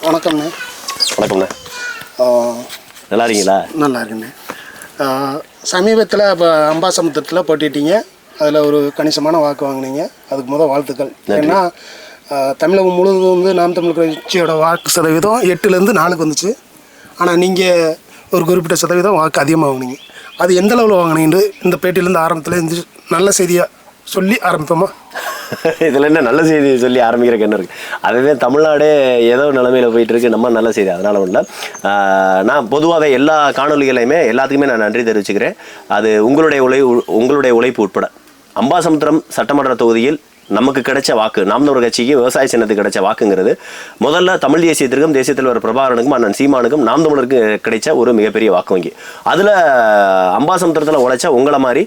வணக்கம்ண்ணே. வணக்கம்ண்ணே. நல்லா இருக்கீங்களா? நல்லா இருக்குண்ணே. சமீபத்தில் இப்போ அம்பாசமுத்திரத்தில் போட்டிட்டீங்க, அதில் ஒரு கணிசமான வாக்கு வாங்கினீங்க, அதுக்கு முதல் வாழ்த்துக்கள். ஏன்னா தமிழகம் முழுவதும் வந்து நாம் தமிழ் கட்சியோட வாக்கு சதவீதம் 8லேருந்து 4க்கு வந்துச்சு. ஆனால் நீங்கள் ஒரு குறிப்பிட்ட சதவீதம் வாக்கு அதிகமாக வாங்கினீங்க. அது எந்த அளவில் வாங்கினீங்க இந்த பேட்டியிலேருந்து ஆரம்பத்தில் இருந்து நல்ல செய்தியாக சொல்லி ஆரம்பிப்போமா? இதில் என்ன நல்ல செய்தி சொல்லி ஆரம்பிக்கிறக்கு என்ன இருக்குது? அதுவே தமிழ்நாடே ஏதோ நிலைமையில் போயிட்டு இருக்கு, நம்ம நல்ல செய்தி. அதனால் ஒன்று நான் பொதுவாகவே எல்லா காணொலிகளையுமே எல்லாத்துக்குமே நான் நன்றி தெரிவிச்சுக்கிறேன். அது உங்களுடைய உழைப்பு உட்பட. அம்பாசமுத்திரம் சட்டமன்ற தொகுதியில் நமக்கு கிடைச்ச வாக்கு, நாம் தமிழர் கட்சிக்கு விவசாய சின்னத்துக்கு கிடைச்ச வாக்குங்கிறது முதல்ல தமிழ் தேசியத்திற்கும் தேசிய தலைவர் பிரபாகரனுக்கும் அண்ணன் சீமானுக்கும் நாம் தமிழருக்கு கிடைச்ச ஒரு மிகப்பெரிய வாக்கு வங்கி. அதில் அம்பாசமுத்திரத்தில் உழைச்ச உங்களை மாதிரி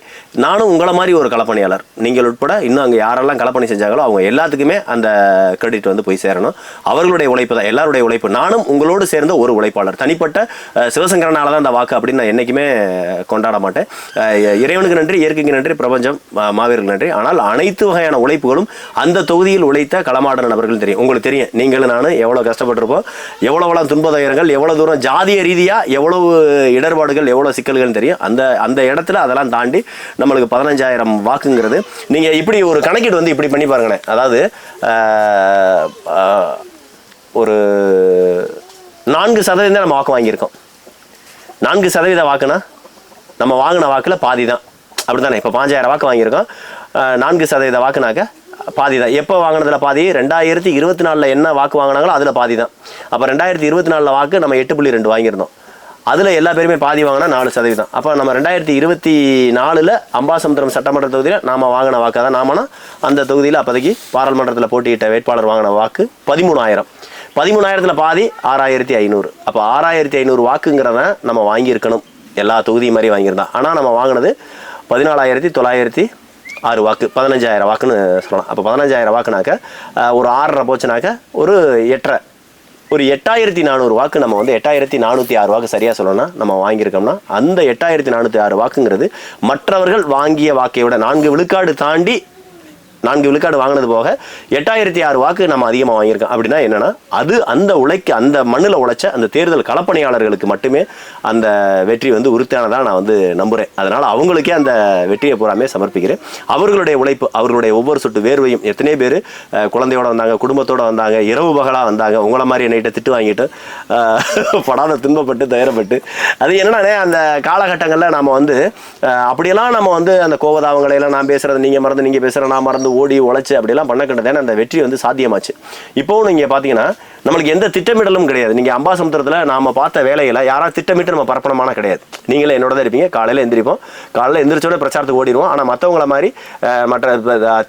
நானும் உங்களை மாதிரி ஒரு களப்பணியாளர், நீங்கள் உட்பட இன்னும் அங்கே யாரெல்லாம் களப்பணி செஞ்சாங்களோ அவங்க எல்லாத்துக்குமே அந்த கிரெடிட் வந்து போய் சேரணும். அவர்களுடைய உழைப்பு தான், எல்லாருடைய உழைப்பு. நானும் உங்களோடு சேர்ந்த ஒரு உழைப்பாளர். தனிப்பட்ட சிவசங்கரனால தான் அந்த வாக்கு அப்படின்னு நான் என்றைக்குமே கொண்டாட மாட்டேன். இறைவனுக்கு நன்றி, இயற்கைக்கு நன்றி, பிரபஞ்சம் மாவீரர்களுக்கு நன்றி. ஆனால் அனைத்து வகையான உழைப்பு அந்த தொகுதியில் உழைத்த களமாடுற நபர்கள் தெரியும். உங்களுக்கு தெரியும், நீங்களும் நானும் எவ்வளவு கஷ்டப்பட்டிருப்போம், எவ்வளவு துன்பதயங்கள், எவ்வளவு தூரம் ஜாதிய ரீதியா எவ்வளவு இடர்பாடுகள், எவ்வளவு சிக்கல்கள் தெரியும். அந்த இடத்துல அதெல்லாம் தாண்டி நம்மளுக்கு 15,000 வாக்குங்கிறது நீங்க இப்படி ஒரு கணக்கீடு வந்து இப்படி பண்ணி பாருங்களேன். அதாவது ஒரு 4% நம்ம வாக்கு வாங்கியிருக்கோம். 4% வாக்குனா நம்ம வாங்கின வாக்குல பாதி தான், அப்படித்தானே? இப்போ 5,000 வாக்கு வாங்கியிருக்கோம், 4% வாக்குனாக்க பாதி தான். எப்போ வாங்கினதுல பாதி? 2024 என்ன வாக்கு வாங்கினாங்களோ அதில் பாதி தான். அப்போ 2024 வாக்கு நம்ம 8.2 வாங்கியிருந்தோம். அதில் எல்லா பேருமே பாதி வாங்கினா 4%. அப்போ நம்ம 2024 அம்பாசமுத்திரம் சட்டமன்ற தொகுதியில் நாம் வாங்கின வாக்கு தான். நாமனா அந்த தொகுதியில் அப்போதைக்கு பாராளுமன்றத்தில் போட்டியிட்ட வேட்பாளர் வாங்கின வாக்கு 13,000. 13,000 பாதி 6,500. அப்போ 6,500 வாக்குங்கிறத நம்ம வாங்கியிருக்கணும், எல்லா தொகுதியும் மாதிரி வாங்கியிருந்தோம். ஆனால் நம்ம வாங்கினது 14,906 வாக்கு, 15,000 வாக்குன்னு சொல்லலாம். அப்போ 15,000 வாக்குனாக்க ஒரு 6.5 போச்சுனாக்க ஒரு 8,400 வாக்கு நம்ம வந்து 8,406 வாக்கு சரியாக சொல்லணும்னா நம்ம வாங்கியிருக்கோம்னா அந்த 8,406 வாக்குங்கிறது மற்றவர்கள் வாங்கிய வாக்கை விட 4 விழுக்காடு தாண்டி 4 விழுக்காடு வாங்கினது போக 8,006 வாக்கு நம்ம அதிகமாக வாங்கியிருக்கோம். அப்படின்னா என்னன்னா அது அந்த மண்ணில் உழைச்ச அந்த தேர்தல் களப்பணியாளர்களுக்கு மட்டுமே அந்த வெற்றி வந்து உறுதியானதாக நான் வந்து நம்புகிறேன். அதனால் அவங்களுக்கே அந்த வெற்றியை பூராமே சமர்ப்பிக்கிறேன். அவர்களுடைய உழைப்பு, அவர்களுடைய ஒவ்வொரு சொட்டு வேர்வையும். எத்தனை பேர் குழந்தையோட வந்தாங்க, குடும்பத்தோடு வந்தாங்க, இரவு பகலாக வந்தாங்க, உங்களை மாதிரி என்னைட்ட திட்டு வாங்கிட்டு படாத துன்பப்பட்டு தயாரப்பட்டு. அது என்னன்னா அந்த காலகட்டங்களில் நாம் வந்து அப்படியெல்லாம் நம்ம வந்து அந்த கோவதாவங்களையெல்லாம் நான் பேசுகிறது நீங்கள் மறந்து, நீங்கள் பேசுகிற நான் மறந்து, ஓடி உழைச்சு அப்படியெல்லாம் பண்ண கண்டதான அந்த வெற்றி வந்து சாத்தியமாச்சு. இப்போவும் நீங்க பாத்தீங்கன்னா நம்மளுக்கு எந்த திட்டமிடலும் கிடையாது. நீங்க அம்பாசமுத்திரத்துல நாம பார்த்த வேலைகளை யாராவது திட்டமிட்டு நம்ம பரப்பணமான கிடையாது. நீங்களே என்னோட தான் இருப்பீங்க. காலையில எந்திரிப்போம், காலையில எந்திரிச்சோட பிரச்சாரத்துக்கு ஓடிடுவோம். ஆனா மற்றவங்கள மாதிரி மற்ற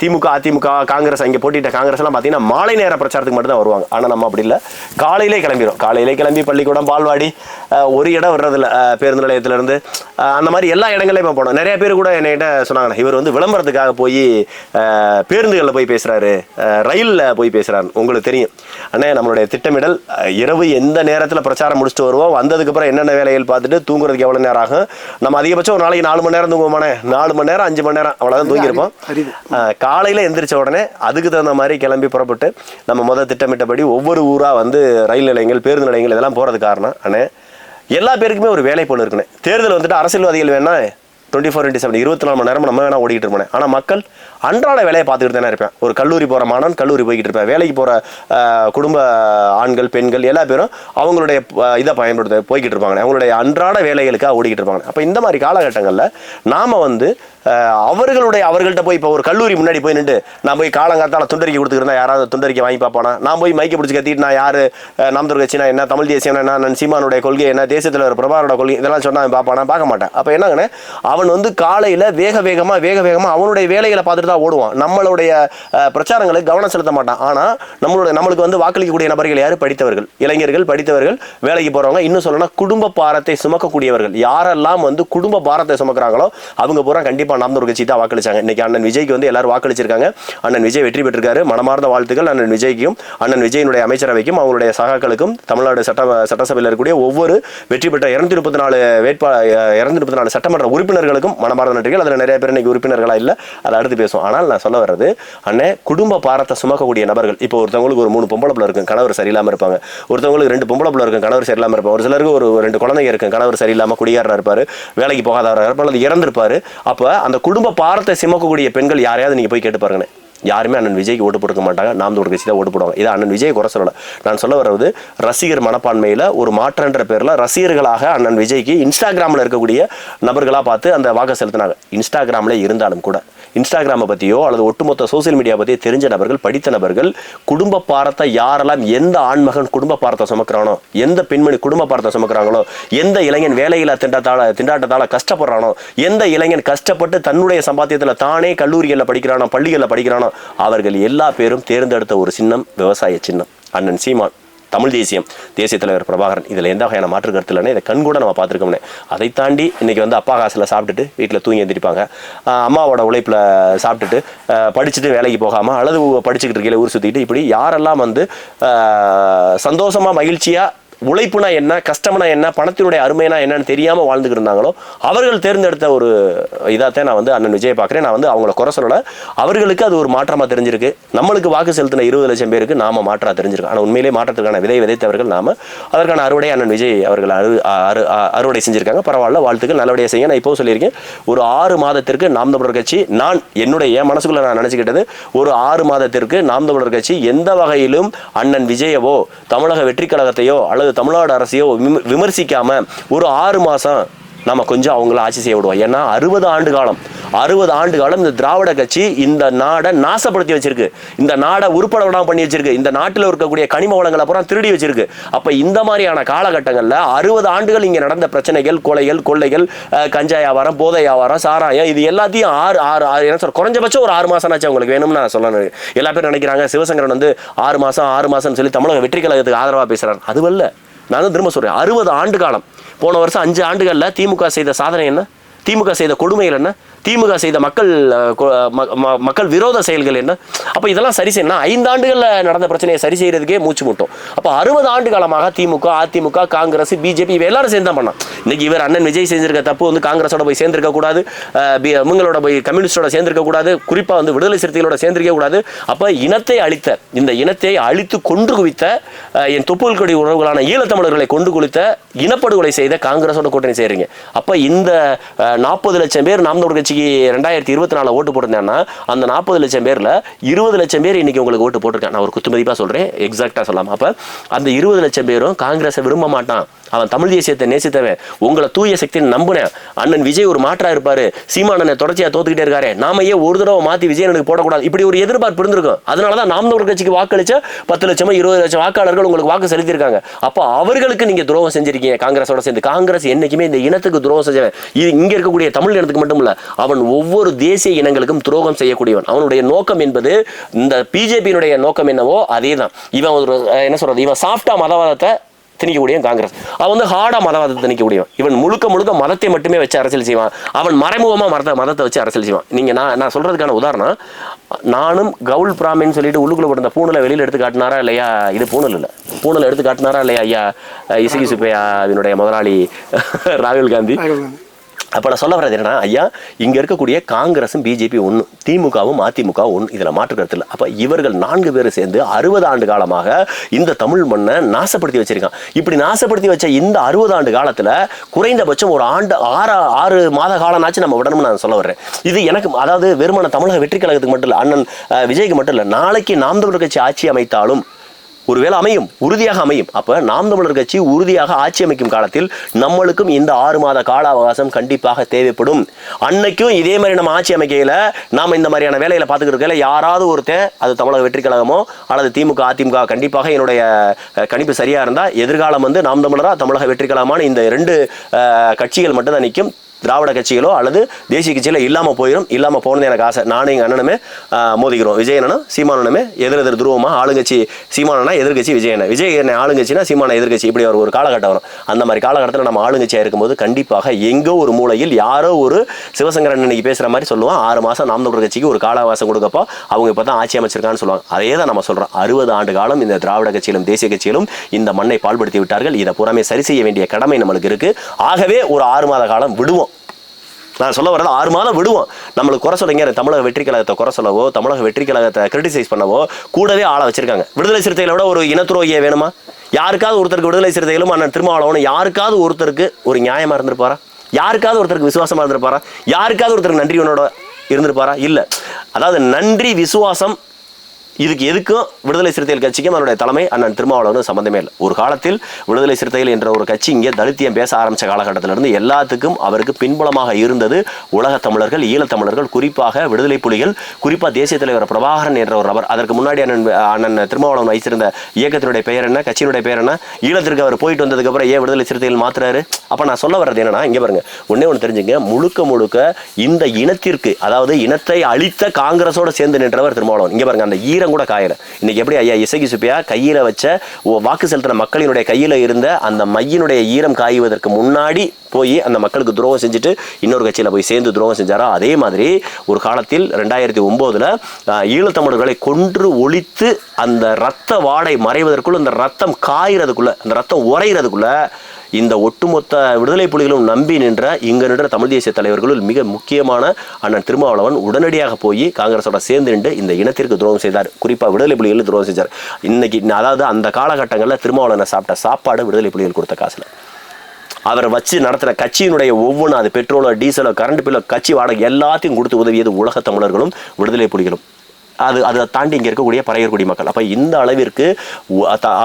திமுக, அதிமுக, காங்கிரஸ், அங்கே போட்டிட்ட காங்கிரஸ் எல்லாம் பாத்தீங்கன்னா மாலை நேர பிரச்சாரத்துக்கு மட்டும் தான் வருவாங்க. ஆனா நம்ம அப்படி இல்லை, காலையிலே கிளம்பிடும். காலையிலே கிளம்பி பள்ளிக்கூடம், பால்வாடி, ஒரு இடம் வர்றதில்ல, பேருந்து நிலையத்துல இருந்து அந்த மாதிரி எல்லா இடங்களையும் போனோம். நிறைய பேர் கூட என்கிட்ட சொன்னாங்க, இவர் வந்து விளம்பரத்துக்காக போய் பேருந்துகளில் போய் பேசுறாரு, ரயிலில் போய் பேசுறாரு. உங்களுக்கு தெரியும் அண்ணே, நம்மளுடைய திட்டமிடல் இரவு எந்த நேரத்தில் பிரச்சாரம் முடிச்சுட்டு வருவோம், வந்ததுக்கப்புறம் என்னென்ன வேலைகள் பார்த்துட்டு தூங்குறதுக்கு எவ்வளோ நேரம் ஆகும். நம்ம அதிகபட்சம் ஒரு நாளைக்கு 4 மணி நேரம் தூங்குவோமானே, 4 மணி நேரம் 5 மணி நேரம் அவ்வளோதான் தூங்கியிருப்போம். காலையில் எந்திரிச்ச உடனே அதுக்கு தகுந்த மாதிரி கிளம்பி புறப்பட்டு நம்ம முதல் திட்டமிட்டபடி ஒவ்வொரு ஊராக வந்து ரயில் நிலையங்கள், பேருந்து நிலையங்கள் இதெல்லாம் போகிறது காரணம் அண்ணே எல்லா பேருக்குமே ஒரு வேலை போல இருக்குண்ணே. தேர்தல் வந்துட்டு அரசியல்வாதிகள் வேணா 24/7 24 மணி நேரம் நம்ம வேணா ஓடிக்கிட்டு இருப்பேன். ஆனால் மக்கள் அன்றாட வேலையை பார்த்துக்கிட்டு தானே இருப்பேன். ஒரு கல்லூரி போகிற மாணவன் கல்லூரி போய்கிட்டு இருப்பேன், வேலைக்கு போகிற குடும்ப ஆண்கள், பெண்கள் எல்லா பேரும் அவங்களுடைய இதை பயன்படுத்த போய்கிட்டு இருப்பாங்க, அவங்களுடைய அன்றாட வேலைகளுக்காக ஓடிக்கிட்டு இருப்பாங்க. அப்போ இந்த மாதிரி காலகட்டங்களில் நாம் வந்து அவர்கள்ட்ட போய் இப்போ ஒரு கல்லூரி முன்னாடி போய் நின்று நான் போய் காலங்காத்தால துண்டறிக்கை கொடுத்துருந்தா யாராவது துண்டறிக்கை வாங்கி பார்ப்பானா? நான் போய் மைக்கை பிடிச்சி கத்திட்டு நான் யார், நாம் தமிழர் கட்சினா என்ன, தமிழ் தேசியம் என்ன, நான் சீமானுடைய கொள்கை என்ன, தேசியத்தில் பிரபாகரோட கொள்கை இதெல்லாம் சொன்னால் பார்ப்பானா? பார்க்க மாட்டேன். அப்போ என்னங்கண்ணே, அவன் வந்து காலையில் வேக வேகமாக அவனுடைய வேலைகளை பார்த்துட்டு தான் ஓடுவான். நம்மளுடைய பிரச்சாரங்களுக்கு கவனம் செலுத்த மாட்டான். ஆனால் நம்மளுக்கு வந்து வாக்களிக்கக்கூடிய நபர்கள் யார்? படித்தவர்கள், இளைஞர்கள், படித்தவர்கள், வேலைக்கு போகிறவங்க, இன்னும் சொல்லணும் குடும்ப பாரத்தை சுமக்கக்கூடியவர்கள். யாரெல்லாம் வந்து குடும்ப பாரத்தை சுமக்கிறாங்களோ அவங்க பூரா கண்டிப்பாக நாம் தமிழர் கட்சி தான் வாக்களிச்சாங்க. இன்னைக்கு அண்ணன் விஜய்க்கு வந்து எல்லாரும் வாக்களிச்சிருக்காங்க. அண்ணன் விஜய் வெற்றி பெற்றிருக்காரு. மனமார்ந்த வாழ்த்துக்கள் அண்ணன் விஜய்க்கும், அண்ணன் விஜயினுடைய அமைச்சரவைக்கும், அவங்களுடைய சகாக்களுக்கும், தமிழ்நாடு சட்டசபையில் இருக்கக்கூடிய ஒவ்வொரு வெற்றி பெற்ற 234 சட்டமன்ற உறுப்பினர்களுக்கும் மனமார்ந்த நன்றிகள். அதில் நிறைய பேர் இன்னைக்கு உறுப்பினர்களா இல்லை, அதை அடுத்து பேசுவோம். இருக்கும். ஆனால் நான் சொல்ல வர்றது அண்ணே, குடும்ப பாரத்தை சுமக்கக்கூடிய நபர்கள், இப்போ ஒருத்தவங்களுக்கு ஒரு 3 பொம்பளை பிள்ளை இருக்கும், கணவர் சரியில்லாமல் இருப்பாங்க. ஒருத்தவங்களுக்கு 2 பொம்பளை பிள்ளை இருக்கும், கணவர் சரியில்லாமல் இருப்பாங்க. ஒரு சிலருக்கு ஒரு 2 குழந்தைங்க இருக்கும், கணவர் சரியில்லாமல் குடியாரா இருப்பாரு, வேலைக்கு போகாதவராக இருப்பார், அல்லது இறந்திருப்பாரு. அப்போ அந்த குடும்ப பாரத்தை சுமக்கக்கூடிய பெண்கள் யாரையாவது நீங்கள் போய் கேட்டு பாருங்கண்ணே, யாருமே அண்ணன் விஜய்க்கு ஓட்டு போட்டுக்க மாட்டாங்க, நாம் தமிழர் கட்சி தான் ஓட்டு போடுவாங்க. இதை அண்ணன் விஜய் குறை சொல்லலை. நான் சொல்ல வர்றது ரசிகர் மனப்பான்மையில் ஒரு மாற்றன்ற பேரில் ரசிகர்களாக அண்ணன் விஜய்க்கு இன்ஸ்டாகிராமில் இருக்கக்கூடிய நபர்களாக பார்த்து அந்த வாக்கு செலுத்தினாங்க. இன்ஸ்டாகிராமில் இருந்தாலும் கூட இன்ஸ்டாகிராமை பற்றியோ அல்லது ஒட்டுமொத்த சோசியல் மீடியா பற்றியோ தெரிஞ்ச நபர்கள், படித்த நபர்கள், குடும்ப பாரத்தை யாரெல்லாம், எந்த ஆண்மகன் குடும்ப பாரத்தை சுமக்கிறானோ, எந்த பெண்மணி குடும்ப பாரத்தை சுமக்கிறாங்களோ, எந்த இளைஞன் வேலையில்லா திண்டாட்டத்தால் கஷ்டப்படுறானோ, எந்த இளைஞன் கஷ்டப்பட்டு தன்னுடைய சம்பாத்தியத்தில் தானே கல்லூரிகளில் படிக்கிறானோ, பள்ளிகளில் படிக்கிறானோ, அவர்கள் எல்லா பேரும் தேர்ந்தெடுத்த ஒரு சின்னம் விவசாய சின்னம். அண்ணன் சீமான், தமிழ் தேசியம், தேசிய தலைவர் பிரபாகரன், இதில் எந்த வகையான மாற்று கருத்து இல்லைன்னு இதை கண்கூட நம்ம பார்த்துருக்கோம்னே. அதை தாண்டி இன்றைக்கி அப்பா காசில் சாப்பிட்டுட்டு வீட்டில் தூங்கி எழுந்திருப்பாங்க, அம்மாவோட உழைப்பில் சாப்பிட்டுட்டு படிச்சுட்டு வேலைக்கு போகாமல் அல்லது படிச்சுக்கிட்டு இருக்கையில் ஊர் சுற்றிக்கிட்டு, இப்படி யாரெல்லாம் சந்தோஷமாக மகிழ்ச்சியாக உழைப்புனா என்ன, கஷ்டம்னா என்ன, பணத்தினுடைய அருமைனா என்னன்னு தெரியாமல் வாழ்ந்துக்கிட்டு இருந்தாங்களோ அவர்கள் தேர்ந்தெடுத்த ஒரு இதாகத்தான் நான் அண்ணன் விஜய் பார்க்குறேன். நான் அவங்கள குறை சொல்லலை, அவர்களுக்கு அது ஒரு மாற்றமாக தெரிஞ்சிருக்கு. நம்மளுக்கு வாக்கு செலுத்தின 20 லட்சம் பேருக்கு நாம மாற்றாக தெரிஞ்சிருக்கு. ஆனால் உண்மையிலே மாற்றத்துக்கான விதை விதைத்தவர்கள் நாம, அதற்கான அறுவடை அண்ணன் விஜய் அவர்கள் அறுவடை செஞ்சிருக்காங்க. பரவாயில்ல, வாழ்த்துக்கள், நல்லபடியாக செய்யுங்க. நான் இப்போ சொல்லியிருக்கேன், ஒரு 6 மாதத்திற்கு நாம் தமிழர் கட்சி, நான் என்னுடைய மனசுக்குள்ள நான் நினச்சிக்கிட்டது, ஒரு 6 மாதத்திற்கு நாம் தமிழர் கட்சி எந்த வகையிலும் அண்ணன் விஜயவோ தமிழக வெற்றி கழகத்தையோ அல்லது தமிழ்நாடு அரசையோ விமர்சிக்காம ஒரு 6 மாசம் நம்ம கொஞ்சம் அவங்கள ஆட்சி செய்ய விடுவோம். ஏன்னா 60 ஆண்டு காலம் இந்த திராவிட கட்சி இந்த நாடை நாசப்படுத்தி வச்சிருக்கு, இந்த நாடை உருப்பட விடாம பண்ணி வச்சிருக்கு, இந்த நாட்டில் இருக்கக்கூடிய கனிம வளங்களை அப்புறம் திருடி வச்சிருக்கு. அப்ப இந்த மாதிரியான காலகட்டங்களில் 60 ஆண்டுகள் இங்க நடந்த பிரச்சனைகள், கொலைகள், கொள்ளைகள், கஞ்சா வியாபாரம், போதை வியாபாரம், சாராயம், இது எல்லாத்தையும் என்ன சொல்ற, குறைஞ்சபட்சம் ஒரு 6 மாசம் ஆச்சு அவங்களுக்கு வேணும்னு நான் சொல்லணும். எல்லா பேரும் நினைக்கிறாங்க சிவசங்கரன் 6 மாசம் சொல்லி தமிழக வெற்றி கழகத்துக்கு ஆதரவா பேசுறாரு. அதுவல்ல, நான் திரும்ப சொல்றேன், 60 ஆண்டு காலம். போன வருஷம் 5 ஆண்டுகளில் திமுக செய்த சாதனை என்ன, திமுக செய்த கொடுமைகள் என்ன, திமுக செய்த மக்கள் விரோத செயல்கள் என்ன. அப்போ இதெல்லாம் சரி செய்யணும். 5 ஆண்டுகளில் நடந்த பிரச்சனையை சரி செய்யறதுக்கே மூச்சு முட்டும். அப்போ 60 ஆண்டு காலமாக திமுக, அதிமுக, காங்கிரஸ், பிஜேபி இவ எல்லாரும் சேர்ந்து தான் பண்ணோம். இன்னைக்கு இவர் அண்ணன் விஜய் செஞ்சிருக்க தப்பு காங்கிரஸோட போய் சேர்ந்திருக்க கூடாது, இவங்களோட போய் கம்யூனிஸ்டோட சேர்ந்திருக்க கூடாது, குறிப்பாக விடுதலை சிறுத்தைகளோட சேர்ந்திருக்க கூடாது. அப்போ இனத்தை அழித்த, இந்த இனத்தை அழித்து கொன்று குவித்த என் தொப்புள் கொடி உறவுகளான ஈழத்தமிழர்களை கொண்டு குவித்த இனப்படுகொலை செய்த காங்கிரஸோட கூட்டணி செய்றீங்க. அப்போ இந்த 40 லட்சம் பேர் நாம் தமிழர் கட்சிக்கு 2024 ஓட்டு போட்டிருந்தேன்னா அந்த 40 லட்சம் பேர்ல 20 லட்சம் பேர் இன்னைக்கு உங்களுக்கு ஓட்டு போட்டிருக்கேன். நான் ஒரு குத்துமதிப்பா சொல்றேன், எக்ஸாக்டா சொல்லாம. அப்ப அந்த 20 லட்சம் பேரும் காங்கிரஸை விரும்ப மாட்டான், அவன் தமிழ் தேசியத்தை நேசித்தவன், உங்களை தூய சக்தியை நம்புனேன். அண்ணன் விஜய் ஒரு மாற்றா இருப்பாரு, சீமானனை தொடர்ச்சியா தோத்துக்கிட்டே இருக்காரு, நாம ஏன் ஒரு தடவை மாத்தி விஜயனுக்கு போடக்கூடாது, இப்படி ஒரு எதிர்பார்ப்பு இருந்திருக்கும். அதனாலதான் நாம் தமிழர் கட்சிக்கு வாக்களிச்ச 10 லட்சமோ 20 லட்சம் வாக்காளர்கள் உங்களுக்கு வாக்கு செலுத்தியிருக்காங்க. அப்போ அவர்களுக்கு நீங்க துரோகம் செஞ்சிருக்கீங்க காங்கிரஸோட சேர்ந்து. காங்கிரஸ் என்னைக்குமே இந்த இனத்துக்கு துரோகம் செஞ்சவன். இது இங்க இருக்கக்கூடிய தமிழ் இனத்துக்கு மட்டும் இல்ல, அவன் ஒவ்வொரு தேசிய இனங்களுக்கும் துரோகம் செய்யக்கூடியவன். அவனுடைய நோக்கம் என்பது, இந்த பிஜேபியினுடைய நோக்கம் என்னவோ அதே தான். இவன் ஒரு என்ன சொல்றது, இவன் சாஃப்டா மதவாதத்தை திணிக்கக்கூடிய காங்கிரஸ், அவன் ஹார்டா மதவாதத்தை திணிக்கக்கூடியவன். இவன் முழுக்க மதத்தை மட்டுமே வச்சு அரசியல் செய்வான். அவன் மறைமுகமா மதத்தை வச்சு அரசியல் செய்வான். நீங்க நான் சொல்றதுக்கான உதாரணம், நானும் கவுல் பிராமின்னு சொல்லிட்டு உள்ளுக்குள்ள போட்ட பூணலை வெளியில எடுத்து காட்டினாரா இல்லையா? இது பூணல் இல்ல, பூணலை எடுத்து காட்டினாரா இல்லையா ஐயா இசுகி சுப்பையா அதனுடைய முதலாளி ராகுல் காந்தி. அப்போ நான் சொல்ல வர்றது என்னன்னா, ஐயா இங்கே இருக்கக்கூடிய காங்கிரஸும் பிஜேபி ஒன்று, திமுகவும் அதிமுகவும் ஒன்று, இதில் மாற்று கருத்து இல்லை. அப்போ இவர்கள் 4 பேர் சேர்ந்து 60 ஆண்டு காலமாக இந்த தமிழ் மண்ணை நாசப்படுத்தி வச்சிருக்கான். இப்படி நாசப்படுத்தி வச்ச இந்த 60 ஆண்டு காலத்தில் குறைந்தபட்சம் ஒரு ஆண்டு 6 மாத காலம்னாச்சும் நம்ம விடணும்னு நான் சொல்ல வர்றேன். இது எனக்கு, அதாவது வெறுமன தமிழக வெற்றி கழகத்துக்கு மட்டும் இல்லை, அண்ணன் விஜய்க்கு மட்டும் இல்லை, நாளைக்கு நாம் தமிழர் கட்சி ஆட்சி அமைத்தாலும் ஒருவேளை அமையும், உறுதியாக அமையும். அப்ப நாம் தமிழர் கட்சி உறுதியாக ஆட்சி அமைக்கும் காலத்தில் நம்மளுக்கும் இந்த 6 மாத கால அவகாசம் கண்டிப்பாக தேவைப்படும். அன்னைக்கும் இதே மாதிரி நம்ம ஆட்சி அமைக்கையில நாம இந்த மாதிரியான வேலையில பார்த்துக்கிட்டு இருக்கல, யாராவது ஒருத்தர், அது தமிழக வெற்றி கழகமோ அல்லது திமுக அதிமுக, கண்டிப்பாக என்னுடைய கணிப்பு சரியா இருந்தா எதிர்காலம் நாம் தமிழரா தமிழக வெற்றி கழகமான இந்த 2 கட்சிகள் மட்டும்தான் நிற்கும். திராவிட கட்சிகளோ அல்லது தேசிய கட்சிகளோ இல்லாமல் போயிடும். இல்லாமல் போனது எனக்கு ஆசை. நானும் எங்கள் அண்ணனுமே மோதிக்கிறோம். விஜயனும் சீமானனுமே எதிர் துருவமாக, ஆளுங்கட்சி சீமானனா எதிர்கட்சி விஜயனை, விஜய் என்ன ஆளுங்கட்சினா சீமான எதிர்கட்சி, இப்படி ஒரு காலகட்டம் வரும். அந்த மாதிரி காலகட்டத்தில் நம்ம ஆளுங்கட்சியாக இருக்கும்போது கண்டிப்பாக எங்கோ ஒரு மூலையில் யாரோ ஒரு சிவசங்கரன் இன்னைக்கு பேசுகிற மாதிரி சொல்லுவான், 6 மாதம் நாம் தமிழர் கட்சிக்கு ஒரு காலவாசம் கொடுக்கப்போ அவங்க இப்போ தான் ஆட்சி அமைச்சிருக்கான்னு சொல்லுவாங்க. அதே தான் நம்ம சொல்கிறோம். 60 ஆண்டு காலம் இந்த திராவிட கட்சியிலும் தேசிய கட்சியிலும் இந்த மண்ணை பால்படுத்தி விட்டார்கள். இதை புறமே சரி செய்ய வேண்டிய கடமை நம்மளுக்கு இருக்குது. ஆகவே ஒரு 6 மாத காலம் விடுவோம். நான் சொல்ல வர்றது 6 மாதம் விடுவோம். நம்மளுக்கு குறை சொல்லுங்க, தமிழக வெற்றி கழகத்தை குறை சொல்லவோ, தமிழக வெற்றி கழகத்தை கிரிட்டிசைஸ் பண்ணவோ கூடவே ஆளை வச்சிருக்காங்க. விடுதலை சிறுத்தைகளை விட ஒரு இனத்துரோகியை வேணுமா? யாருக்காவது ஒருத்தருக்கு விடுதலை சிறுத்தைகளும் அண்ணன் திருமாவளவனும் யாருக்காவது ஒருத்தருக்கு ஒரு நியாயமா இருந்திருப்பாரா? யாருக்காவது ஒருத்தருக்கு விசுவாசமா இருந்திருப்பாரா? யாருக்காவது ஒருத்தருக்கு நன்றியோட இருந்திருப்பாரா? இல்லை. அதாவது நன்றி, விசுவாசம், இதுக்கு எதுக்கும் விடுதலை சிறுத்தைகள் கட்சிக்கும் அவருடைய தலைமை அண்ணன் திருமாவளவனும் சம்பந்தமே இல்லை. ஒரு காலத்தில் விடுதலை சிறுத்தைகள் என்ற ஒரு கட்சி இங்கே தலித்தியம் பேச ஆரம்பித்த காலகட்டத்திலிருந்து எல்லாத்துக்கும் அவருக்கு பின்புலமாக இருந்தது உலகத் தமிழர்கள், ஈழத்தமிழர்கள், குறிப்பாக விடுதலை புலிகள், குறிப்பாக தேசிய தலைவர் பிரபாகரன் என்ற ஒரு நபர். அதற்கு முன்னாடி அண்ணன் திருமாவளவன் வைத்திருந்த இயக்கத்தினுடைய பெயர் என்ன, கட்சியினுடைய பெயர் என்ன, ஈழத்திற்கு அவர் போயிட்டு வந்ததுக்கப்புறம் ஏன் விடுதலை சிறுத்தைகள் மாத்துறாரு? அப்போ நான் சொல்ல வர்றது என்னன்னா, இங்கே பாருங்க, ஒன்று தெரிஞ்சுங்க, முழுக்க இந்த இனத்திற்கு, அதாவது இனத்தை அழித்த காங்கிரஸோடு சேர்ந்து நின்றவர் திருமாவளவன். இங்கே பாருங்க, அந்த ஈரம் கூட காயல. இன்னைக்கு எப்படி ஐயா இசகி சுப்பியா கையில வச்ச வாக்கு செலுத்தின மக்களினுடைய கையில இருந்த அந்த மையினுடைய ஈரம் காயுவதற்கு முன்னாடி போய் அந்த மக்களுக்கு துரோகம் செஞ்சுட்டு இன்னொரு கட்சியில போய் சேர்ந்து துரோகம் செஞ்சாரோ, அதே மாதிரி ஒரு காலத்தில் 2009 ஈழத்தமிழர்களை கொன்று ஒழித்து அந்த ரத்த வாடை மறைவதற்குள்ள, அந்த ரத்தம் காய்கிறதுக்குள்ள, அந்த ரத்தம் உறைகிறதுக்குள்ள இந்த ஒட்டுமொத்த விடுதலை புலிகளும் நம்பி நின்ற இங்க நின்ற தமிழ் தேசிய தலைவர்களுள் மிக முக்கியமான அண்ணன் திருமாவளவன் உடனடியாக போய் காங்கிரஸோட சேர்ந்து நின்று இந்த இனத்திற்கு துரோகம் செய்தார். குறிப்பாக விடுதலை புலிகளுக்கு துரோகம் செஞ்சார். இன்னைக்கு அதாவது அந்த காலகட்டங்களில் திருமாவளவனை சாப்பிட்ட சாப்பாடு விடுதலை புலிகள் கொடுத்த காசுல அவர் வச்சு நடத்துகிற கட்சியினுடைய ஒவ்வொன்றும், அது பெட்ரோலோ, டீசலோ, கரண்ட் பில்லோ, கட்சி வாடகை எல்லாத்தையும் கொடுத்து உதவியது உலக தமிழர்களும் விடுதலை புலிகளும். அதை தாண்டி இங்கே இருக்கக்கூடிய பறையர்குடி மக்கள். அப்போ இந்த அளவிற்கு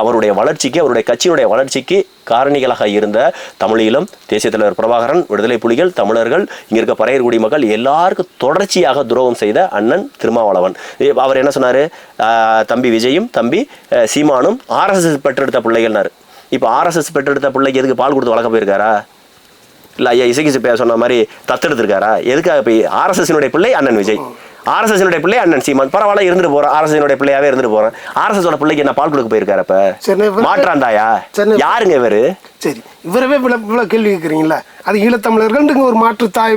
அவருடைய வளர்ச்சிக்கு, அவருடைய கட்சியினுடைய வளர்ச்சிக்கு காரணிகளாக இருந்த தமிழீழம், தேசிய தலைவர் பிரபாகரன், விடுதலை புலிகள், தமிழர்கள், இங்கே இருக்க பறையர்குடி மக்கள் எல்லாருக்கும் தொடர்ச்சியாக துரோகம் செய்த அண்ணன் திருமாவளவன். அவர் என்ன சொன்னார்? தம்பி விஜயும் தம்பி சீமானும் RSS பெற்றெடுத்த பிள்ளைகள்னாரு. இப்போ RSS பெற்றெடுத்த பிள்ளைக்கு எதுக்கு பால் கொடுத்து வளர்க்க போயிருக்காரா? இல்லை ஐயா இசகி சுப்பியா சொன்ன மாதிரி தத்தெடுத்திருக்காரா? எதுக்காக போய் RSSனுடைய பிள்ளை அண்ணன் விஜய், RSSனுடைய பிள்ளை அண்ணன் சீமான், பரவாயில்ல இருந்துட்டு போறோம், RSSனுடைய பிள்ளையாவே இருந்துட்டு போறோம். RSSோட பிள்ளைக்கு என்ன பால் கொடுக்க போயிருக்காரு? அப்ப மாற்றாந்தாயா? யாருங்க இவரு? சரி, இவரவே இவ்வளவு கேள்வி கேட்குறீங்களா? அது ஈழத்தமிழர்கள் ஒரு மாற்று தாய்,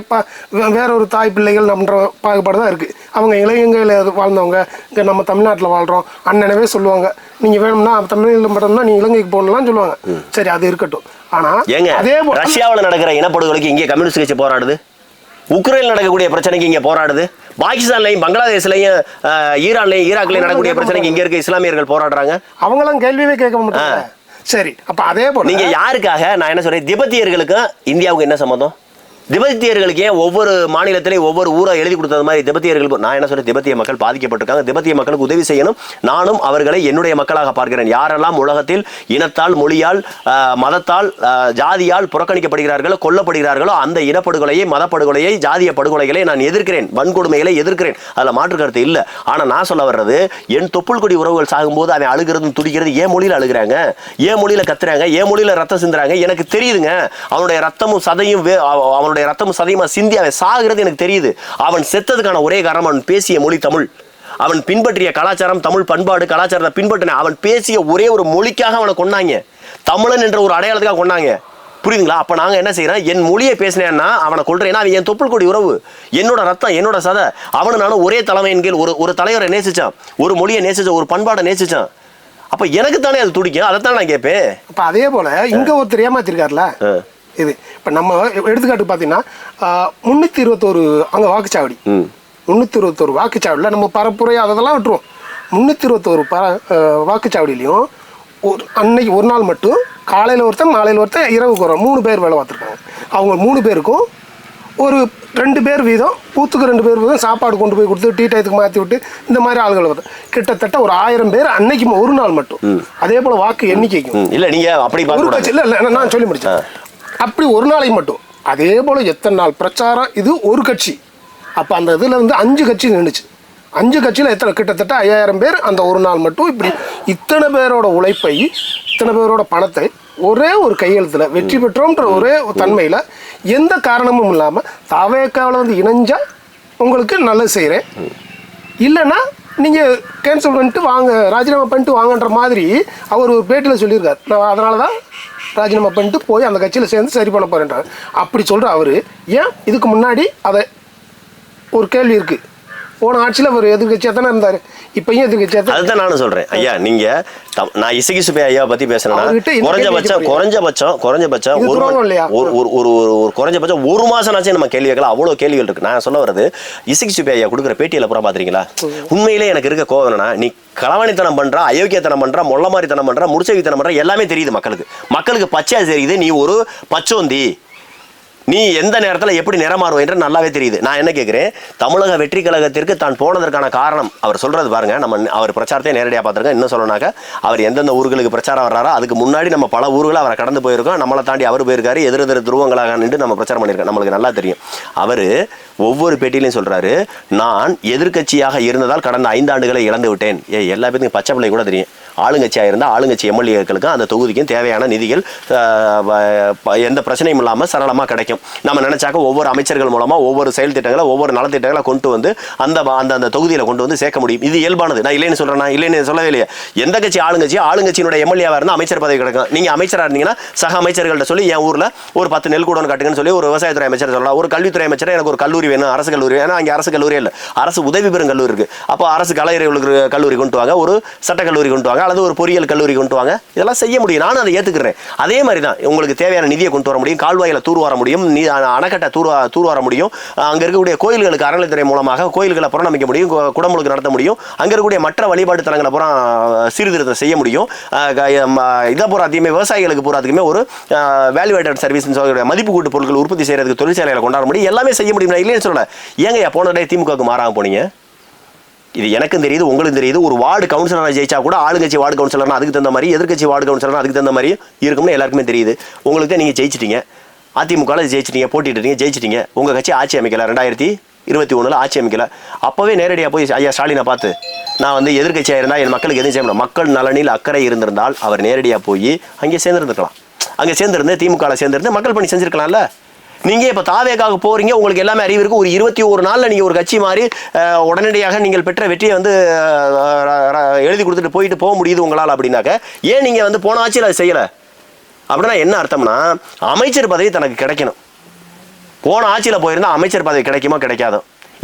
வேற ஒரு தாய் பிள்ளைகள் நம்மன்ற பாகுபாடு தான் இருக்கு. அவங்க இளைஞர்கள் வாழ்ந்தவங்க, இங்க நம்ம தமிழ்நாட்டில் வாழ்றோம் அண்ணனவே சொல்லுவாங்க. நீங்க வேணும்னா தமிழ்நாட்டில் மட்டும்னா நீங்க இலங்கைக்கு போகணும்லாம் சொல்லுவாங்க. சரி, அது இருக்கட்டும். ஆனா அதே ரஷ்யாவில் நடக்கிற இனப்படுகொலைக்கு இங்கே கம்யூனிஸ்ட் கட்சி போராடுது, உக்ரைனில் நடக்கக்கூடிய பிரச்சனைக்கு இங்கே போராடுது, பாகிஸ்தான்லையும் பங்களாதேஷ்லையும் ஈரான்லையும் ஈராக்லையும் நடக்கக்கூடிய பிரச்சனைக்கு இங்கே இருக்க இஸ்லாமியர்கள் போராடுறாங்க. அவங்களாம் கேள்வியே கேட்க மாட்டாங்க. சரி, அப்ப அதே போல நீங்க யாருக்காக, நான் என்ன சொல்றேன், திபெத்தியர்களுக்கும் இந்தியாவுக்கு என்ன சம்மந்தம்? திபெத்தியர்களுக்கு ஏன் ஒவ்வொரு மாநிலத்திலையும் ஒவ்வொரு ஊரை எழுதி கொடுத்தது மாதிரி திபெத்தியர்களுக்கு, நான் என்ன சொல்றேன், திபெத்திய மக்கள் பாதிக்கப்பட்டிருக்காங்க. திபெத்திய மக்களுக்கு உதவி செய்யணும். நானும் அவர்களை என்னுடைய மக்களாக பார்க்கிறேன். யாரெல்லாம் உலகத்தில் இனத்தால், மொழியால், மதத்தால், ஜாதியால் புறக்கணிக்கப்படுகிறார்களோ, கொல்லப்படுகிறார்களோ, அந்த இனப்படுகொலையை, மதப்படுகொலையை, ஜாதிய படுகொலைகளை நான் எதிர்க்கிறேன், வன்கொடுமைகளை எதிர்க்கிறேன். அதில் மாற்று கருத்து இல்லை. ஆனால் நான் சொல்ல வர்றது, என் தொப்புள் கொடி உறவுகள் சாகும்போது அவன் அழுகிறது துடிக்கிறது ஏன் மொழியில் அழுகிறாங்க, ஏன் மொழியில் கத்துறாங்க, ஏன் மொழியில் ரத்தம் சிந்துறாங்க எனக்கு தெரியுதுங்க. அவனுடைய ரத்தமும் சதையும் அவனுடைய ரத்தமும் சதையுமா சிந்தி அவன் சாகிறது எனக்கு தெரியுது. அவன் செத்ததுக்கான ஒரே காரணம் அவன் பேசிய மொழி தமிழ். அவன் பின்பற்றிய கலாச்சாரம், தமிழ் பண்பாடு, கலாச்சாரத்தை பின்பற்றின. அவன் பேசிய ஒரே ஒரு மொழிக்காக அவனை கொண்டாங்க. தமிழன் என்ற ஒரு அடையாளத்துக்காக கொண்டாங்க. புரியுதுங்களா? அப்ப நாங்க என்ன செய்யறோம், என் மொழியை பேசினேன்னா அவனை கொள்றேன்னா அவன் என் தொப்புள் கொடி உறவு, என்னோட ரத்தம், என்னோட சதை. அவனு நானும் ஒரே தலைமையின் கீழ் ஒரு தலைவரை நேசிச்சான், ஒரு மொழியை நேசிச்சான், ஒரு பண்பாடை நேசிச்சான். அப்ப எனக்கு தானே அது துடிக்கும், அதைத்தான் நான் கேட்பேன். அப்ப அதே போல இங்க ஒருத்தர் ஏமாத்திருக்காருல, இது இப்போ நம்ம எடுத்துக்காட்டு பார்த்தீங்கன்னா 321 அங்கே வாக்குச்சாவடி, 321 வாக்குச்சாவடியில் நம்ம பரப்புரை அதெல்லாம் விட்டுருவோம். 321 வாக்குச்சாவடியிலையும் அன்னைக்கு ஒரு நாள் மட்டும் காலையில் ஒருத்தன், மாலையில் ஒருத்தன், இரவுக்கு வரும் 3 பேர் வேலை பார்த்துருக்காங்க. அவங்க 3 பேருக்கும் ஒரு 2 பேர் வீதம், பூத்துக்கு 2 பேர் வீதம் சாப்பாடு கொண்டு போய் கொடுத்து டீ டயத்துக்கு மாற்றி விட்டு இந்த மாதிரி ஆளுகள் வந்து கிட்டத்தட்ட ஒரு 1000 பேர் அன்னைக்கு ஒரு நாள் மட்டும். அதே போல் வாக்கு எண்ணிக்கைக்கும் இல்லை நீங்கள் அப்படி ஒரு கட்சி இல்லை, நான் சொல்லி முடிச்சேன். அப்படி ஒரு நாளைக்கு மட்டும் அதே போல் எத்தனை நாள் பிரச்சாரம், இது ஒரு கட்சி. அப்போ அந்த இதில் வந்து 5 கட்சி நின்றுச்சு. 5 கட்சியில் எத்தனை, கிட்டத்தட்ட 5000 பேர் அந்த ஒரு நாள் மட்டும். இப்படி இத்தனை பேரோட உழைப்பை, இத்தனை பேரோட பணத்தை ஒரே ஒரு கையெழுத்தில் வெற்றி பெற்றோன்ற ஒரே தன்மையில் எந்த காரணமும் இல்லாமல் தாவேக்காவில் வந்து இணைஞ்சா உங்களுக்கு நல்லது செய்கிறேன், இல்லைன்னா நீங்கள் கேன்சல் பண்ணிட்டு வாங்க, ராஜினாமா பண்ணிட்டு வாங்கன்ற மாதிரி அவர் ஒரு பேட்டியில் சொல்லியிருக்கார். நான் அதனால தான் ராஜினாமா பண்ணிட்டு போய் அந்த கட்சியில் சேர்ந்து சரி பண்ண போகிறேன்றார். அப்படி சொல்கிற அவர் ஏன் இதுக்கு முன்னாடி அதை ஒரு கேள்வி இருக்குது, போன ஆட்சியில் அவர் எதிர்கட்சியாக தானே இருந்தார், இப்பயும் எதிர்கட்சியாக தான். அதுதான் நானும் சொல்றேன் ஐயா. நீங்க நான் இசக்கி சுப்பையா ஐயா பத்தி பேசுறேன்னா குறைஞ்சபட்சம் ஒரு மாசம்னாச்சும் நம்ம கேள்வி கேட்கலாம். அவ்வளவு கேள்விகள் இருக்கு. நான் சொல்ல வர்றது, இசக்கி சுப்பையா ஐயா கொடுக்குற பேட்டியில பூரா பாத்துறீங்களா? உண்மையிலே எனக்கு இருக்க கோவம் என்னன்னா, நீ களவாணித்தனம் பண்றா, அயோக்கியத்தனம் பண்றா, மொள்ள மாதிரித்தனம் பண்றா, முடிச்சவித்தனம் பண்றா, எல்லாமே தெரியுது மக்களுக்கு பச்சையா தெரியுது. நீ ஒரு பச்சோந்தி, நீ எந்த நேரத்தில் எப்படி நிறமாறுவ என்று நல்லாவே தெரியுது. நான் என்ன கேட்குறேன், தமிழக வெற்றி கழகத்திற்கு தான் போனதற்கான காரணம் அவர் சொல்றது பாருங்க. நம்ம அவர் பிரச்சாரத்தை நேரடியாக பார்த்துருக்கோம். இன்னும் சொல்லணும்னாக்க, அவர் எந்தெந்த ஊர்களுக்கு பிரச்சாரம் வர்றாரோ அதுக்கு முன்னாடி நம்ம பல ஊர்களை அவரை கடந்து போயிருக்கோம். நம்மளை தாண்டி அவர் போயிருக்காரு. எதிர் துருவங்களாக நின்று நம்ம பிரச்சாரம் பண்ணியிருக்கோம். நம்மளுக்கு நல்லா தெரியும். அவர் ஒவ்வொரு பேட்டியிலையும் சொல்றாரு, நான் எதிர்கட்சியாக இருந்ததால் கடந்த 5 ஆண்டுகளை இழந்து விட்டேன். எல்லா பேருக்கும் பச்சை பிள்ளை கூட தெரியும். ஆளுங்கட்சியாக இருந்தால் ஆளுங்கட்சி எம்எல்ஏக்களுக்கும் அந்த தொகுதிக்கும் தேவையான நிதிகள் எந்த பிரச்சனையும் இல்லாமல் சரளமாக கிடைக்கும். நம்ம நினைச்சாக்க ஒவ்வொரு அமைச்சர்கள் மூலமாக ஒவ்வொரு செயல் திட்டங்களை, ஒவ்வொரு நலத்திட்டங்களை கொண்டு வந்து அந்த தொகுதியில் கொண்டு வந்து சேர்க்க முடியும். இது இயல்பானது. நான் இல்லைன்னு சொல்றேன்னா, இல்லைன்னு சொல்லவே இல்லையே. எந்த கட்சி ஆளுங்கட்சியினுடைய எம்எல்ஏவாக இருந்தால் அமைச்சர் பதவி கிடைக்கும். நீங்கள் அமைச்சராக இருந்தீங்கன்னா சக அமைச்சர்கள்ட்ட சொல்லி, என் ஊரில் ஒரு 10 நெல் கூடன்னு காட்டுங்கன்னு சொல்லி ஒரு விவசாயத்துறை அமைச்சர் சொல்லலாம். ஒரு கல்வித்துறை அமைச்சர், எனக்கு ஒரு கல்லூரி வேணும், அரசு கல்லூரி வேணும். அங்கே அரசு கல்லூரி இல்லை, அரசு உதவி பெறும் கல்லூரி இருக்கு. அப்போ அரசு கலையறிவு கல்லூரி கொண்டு வாங்க, ஒரு சட்டக்கல்லூரி கொண்டு வாங்க, அல்லது ஒரு பொறியியல் கல்லூரி கொண்டு வாங்க. இதெல்லாம் செய்ய முடியும். நானும் அதை ஏற்றுக்கிறேன். அதே மாதிரி தான் உங்களுக்கு தேவையான நிதியை கொண்டு வர முடியும், கால்வாயில தூர் வர முடியும், அணைக்கட்டை தூர் வர முடியும், அங்கே இருக்கக்கூடிய கோயில்களுக்கு அறநிலைத்துறை மூலமாக கோயில்களை புறநமைக்க முடியும், குடமுழுக்கு நடத்த முடியும், அங்கே இருக்கக்கூடிய மற்ற வழிபாடு தலங்களை பூரா சீர்திருத்தம் செய்ய முடியும். இதை பூராத்தையுமே விவசாயிகளுக்கு பூராத்துக்குமே ஒரு வேல்யூ ஆடட் சர்வீஸ் மதிப்பு கூட்டு பொருட்கள் உற்பத்தி செய்யறதுக்கு தொழிற்சாலைகளை கொண்டாட முடியும். எல்லாமே செய்ய முடியும். நான் இல்லைன்னு சொல்லல. ஏங்க போனதே திமுகவுக்கு மாறாம போனீங்க? இது எனக்கும் தெரியுது, உங்களுக்கும் தெரியுது. ஒரு வார்டு கவுன்சிலராக ஜெயிச்சா கூட ஆளுங்கட்சி வார்டு கவுன்சிலர்னா அதுக்கு தகுந்த மாதிரி, எதிர்கட்சி வார்டு கவுன்சிலர்னா அதுக்கு தகுந்த மாதிரி இருக்கும்னு எல்லாருக்குமே தெரியுது. உங்களுக்கு தான் நீங்கள் ஜெயிச்சிட்டீங்க, அதிமுகவில் ஜெயிச்சிட்டீங்க, போட்டிட்டீங்க, ஜெயிச்சிட்டீங்க. உங்கள் கட்சி ஆட்சி அமைக்கல, 2021 ஆட்சி அமைக்கல. அப்போவே நேரடியாக போய் ஐயா ஸ்டாலினை பார்த்து, நான் வந்து எதிர்கட்சியாக இருந்தால் என் மக்களுக்கு எதுவும் செய்ய முடியும், மக்கள் நலனில் அக்கறை இருந்திருந்தால் அவர் நேரடியாக போய் அங்கே சேர்ந்துருந்துக்கலாம். அங்கே சேர்ந்துருந்து திமுகவில் சேர்ந்துருந்து மக்கள் பணி செஞ்சுருக்கலாம்ல. நீங்கள் இப்போ தாவேக்காக போகிறீங்க, உங்களுக்கு எல்லாமே அறிவு இருக்குது. ஒரு 21 நாளில் நீங்கள் ஒரு கட்சி மாதிரி உடனடியாக நீங்கள் பெற்ற வெற்றியை வந்து எழுதி கொடுத்துட்டு போக முடியுது உங்களால் அப்படின்னாக்க, ஏன் நீங்கள் வந்து போன ஆட்சியில் அதை செய்யலை? அப்படின்னா என்ன அர்த்தம்னா, அமைச்சர் பதவி தனக்கு கிடைக்கணும். போன ஆட்சியில் போயிருந்தால் அமைச்சர் பதவி கிடைக்குமோ கிடைக்காதோ,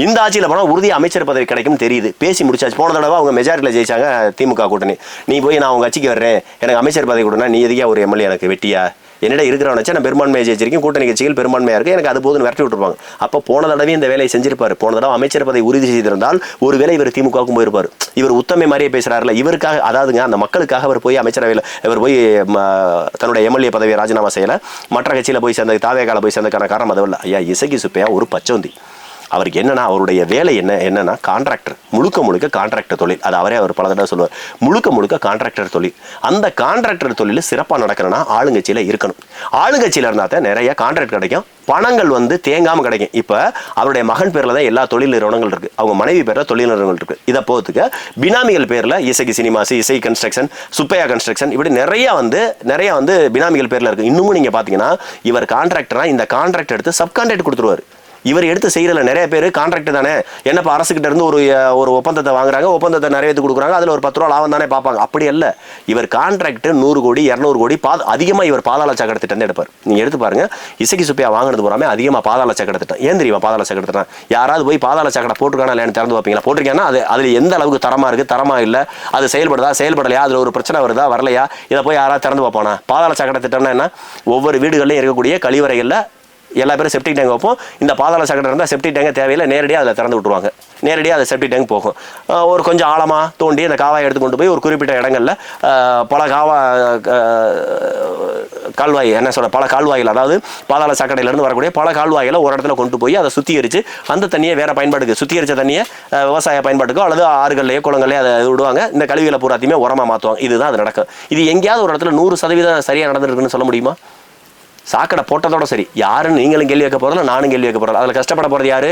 இந்த ஆட்சியில் போனால் உறுதியாக அமைச்சர் பதவி கிடைக்கும்னு தெரியுது. பேசி முடிச்சாச்சு. போன தடவை அவங்க மெஜாரிட்டியில் ஜெயிச்சாங்க திமுக கூட்டணி. நீ போய் நான் உங்கள் கட்சிக்கு வர்றேன், எனக்கு அமைச்சர் பதவி கொடுனா, நீ எதுக்கே ஒரு எம்எல்ஏ எனக்கு வெட்டியா? என்னிடம் இருக்கிறவன் வச்சா நான் பெரும்பான்மையை ஜெயிச்சிருக்கேன், கூட்டணி கட்சிகள் பெரும்பான்மையாக இருக்குது, எனக்கு அது போதுன்னு விரட்டி விட்டுருப்பாங்க. அப்போ போன தடவை இந்த வேலையை செஞ்சிருப்பார். போன தடவை அமைச்சர் பதவி உறுதி செய்திருந்தால் ஒரு வேலை இவர் திமுகவுக்கும் போயிருப்பார். இவர் உத்தமை மாதிரியே பேசுகிறாருல, இவருக்காக, அதாவதுங்க அந்த மக்களுக்காக அவர் போய் அமைச்சரவையில் இவர் போய் தன்னுடைய எம்எல்ஏ பதவியை ராஜினாமா செய்யலை, மற்ற கட்சியில் போய் சேர்ந்த தாவேக்கால போய் சேர்ந்ததுக்கான காரணம் அதுவும் இல்லை. ஐயா இசக்கி சுப்பையா ஒரு பச்சோந்தி. அவருக்கு என்னன்னா, அவருடைய வேலை என்னன்னா கான்ட்ராக்டர், முழுக்க கான்ட்ராக்டர் தொழில். அது அவரே அவர் பல தடவை சொல்லுவார், முழுக்க கான்ட்ராக்டர் தொழில். அந்த கான்ட்ராக்டர் தொழில் சிறப்பாக நடக்கணும்னா ஆளுங்கட்சியில் இருக்கணும். ஆளுங்கட்சியில் இருந்தால் தான் நிறைய கான்ட்ராக்ட் கிடைக்கும், பணங்கள் வந்து தேங்காமல் கிடைக்கும். இப்போ அவருடைய மகன் பேரில் தான் எல்லா தொழில் நிறுவனங்கள் இருக்குது, அவங்க மனைவி பேரில் தொழில் நிறுவனங்கள் இருக்குது. இதை போகிறதுக்கு பினாமிகள் பேரில் இசைக்கு சினிமாஸ், இசை கன்ஸ்ட்ரக்ஷன், சுப்பையா கன்ஸ்ட்ரக்ஷன், இப்படி நிறையா வந்து பினாமிகள் பேரில் இருக்குது. இன்னமும் நீங்கள் பார்த்தீங்கன்னா இவர் கான்ட்ராக்டராக இந்த கான்ட்ராக்ட் எடுத்து சப்கான்ட்ராக்ட் கொடுத்துருவார். இவர் எடுத்து செய்யறதுல நிறைய பேர் கான்ட்ராக்ட் தானே, என்னப்பா அரசுக்கிட்ட இருந்து ஒரு ஒப்பந்தத்தை வாங்குறாங்க, ஒப்பந்தத்தை நிறைவேற்றி கொடுக்குறாங்க, அதில் ஒரு 10 ரூபா லாபம் தானே பார்ப்பாங்க. அப்படி அல்ல. இவர் கான்ட்ராக்ட் 100 கோடி 200 கோடி அதிகமாக இவர் பாதாள சக்கர திட்டம் எடுப்பார். நீங்கள் எடுத்து பாருங்க, இசக்கி சுப்பையா வாங்கினது போறாமே அதிகமாக பாதாள சக்கர திட்டம். ஏன் தெரியுமா பாதாள சக்கர திட்டம்? யாராவது போய் பாதாள சக்கரை போட்டுருக்கானா இல்லைன்னு திறந்து வைப்பீங்களா? போட்டிருக்கேன்னா அதில் எந்த அளவுக்கு தரமா இருக்கு, தரமா இல்லை, அது செயல்படலையா, அதில் ஒரு பிரச்சனை வருதா வரலையா, இதை போய் யாராவது திறந்து வைப்பானா? பாதாள சக்கர திட்டம்னா என்ன? ஒவ்வொரு வீடுகளிலும் இருக்கக்கூடிய கழிவறைகளில் எல்லா பேரும் செப்டிக் டேங்க் வைப்போம். இந்த பாதாள சக்கரை இருந்தால் செப்டிக் டேங்க தேவையில்லை, நேரடியாக அதில் திறந்து விட்டுருவாங்க. நேரடியாக அதை செப்டிக் டேங்க் போகும். ஒரு கொஞ்சம் ஆழமாக தோண்டி அந்த காவாயை எடுத்து கொண்டு போய் ஒரு குறிப்பிட்ட இடங்களில் பல கால்வாய் பல கால்வாய்கள், அதாவது பாதாள சாக்கடையிலேருந்து வரக்கூடிய பல கால்வாய்களை ஒரு இடத்துல கொண்டு போய் அதை சுத்திகரித்து அந்த தண்ணியை வேறு பயன்பாட்டுக்கு, சுத்திகரித்த தண்ணியை விவசாய பயன்பாட்டுக்கோ அல்லது ஆறுகள்லையோ குளங்கள்லையோ அதை விடுவாங்க. இந்த கழிவுகளை பூராத்தையுமே உரமாக மாற்றுவாங்க. இதுதான் அது நடக்கும். இது எங்கேயாவது ஒரு இடத்துல 100% சரியாக நடந்துருக்குன்னு சொல்ல முடியுமா? சாக்கடை போட்டதோட சரி. யாருன்னு நீங்களும் கேள்வி வைக்க போகிறதில்ல, நானும் கேள்வி வைக்க போகிறதில்ல. அதில் கஷ்டப்பட போகிறது யார்?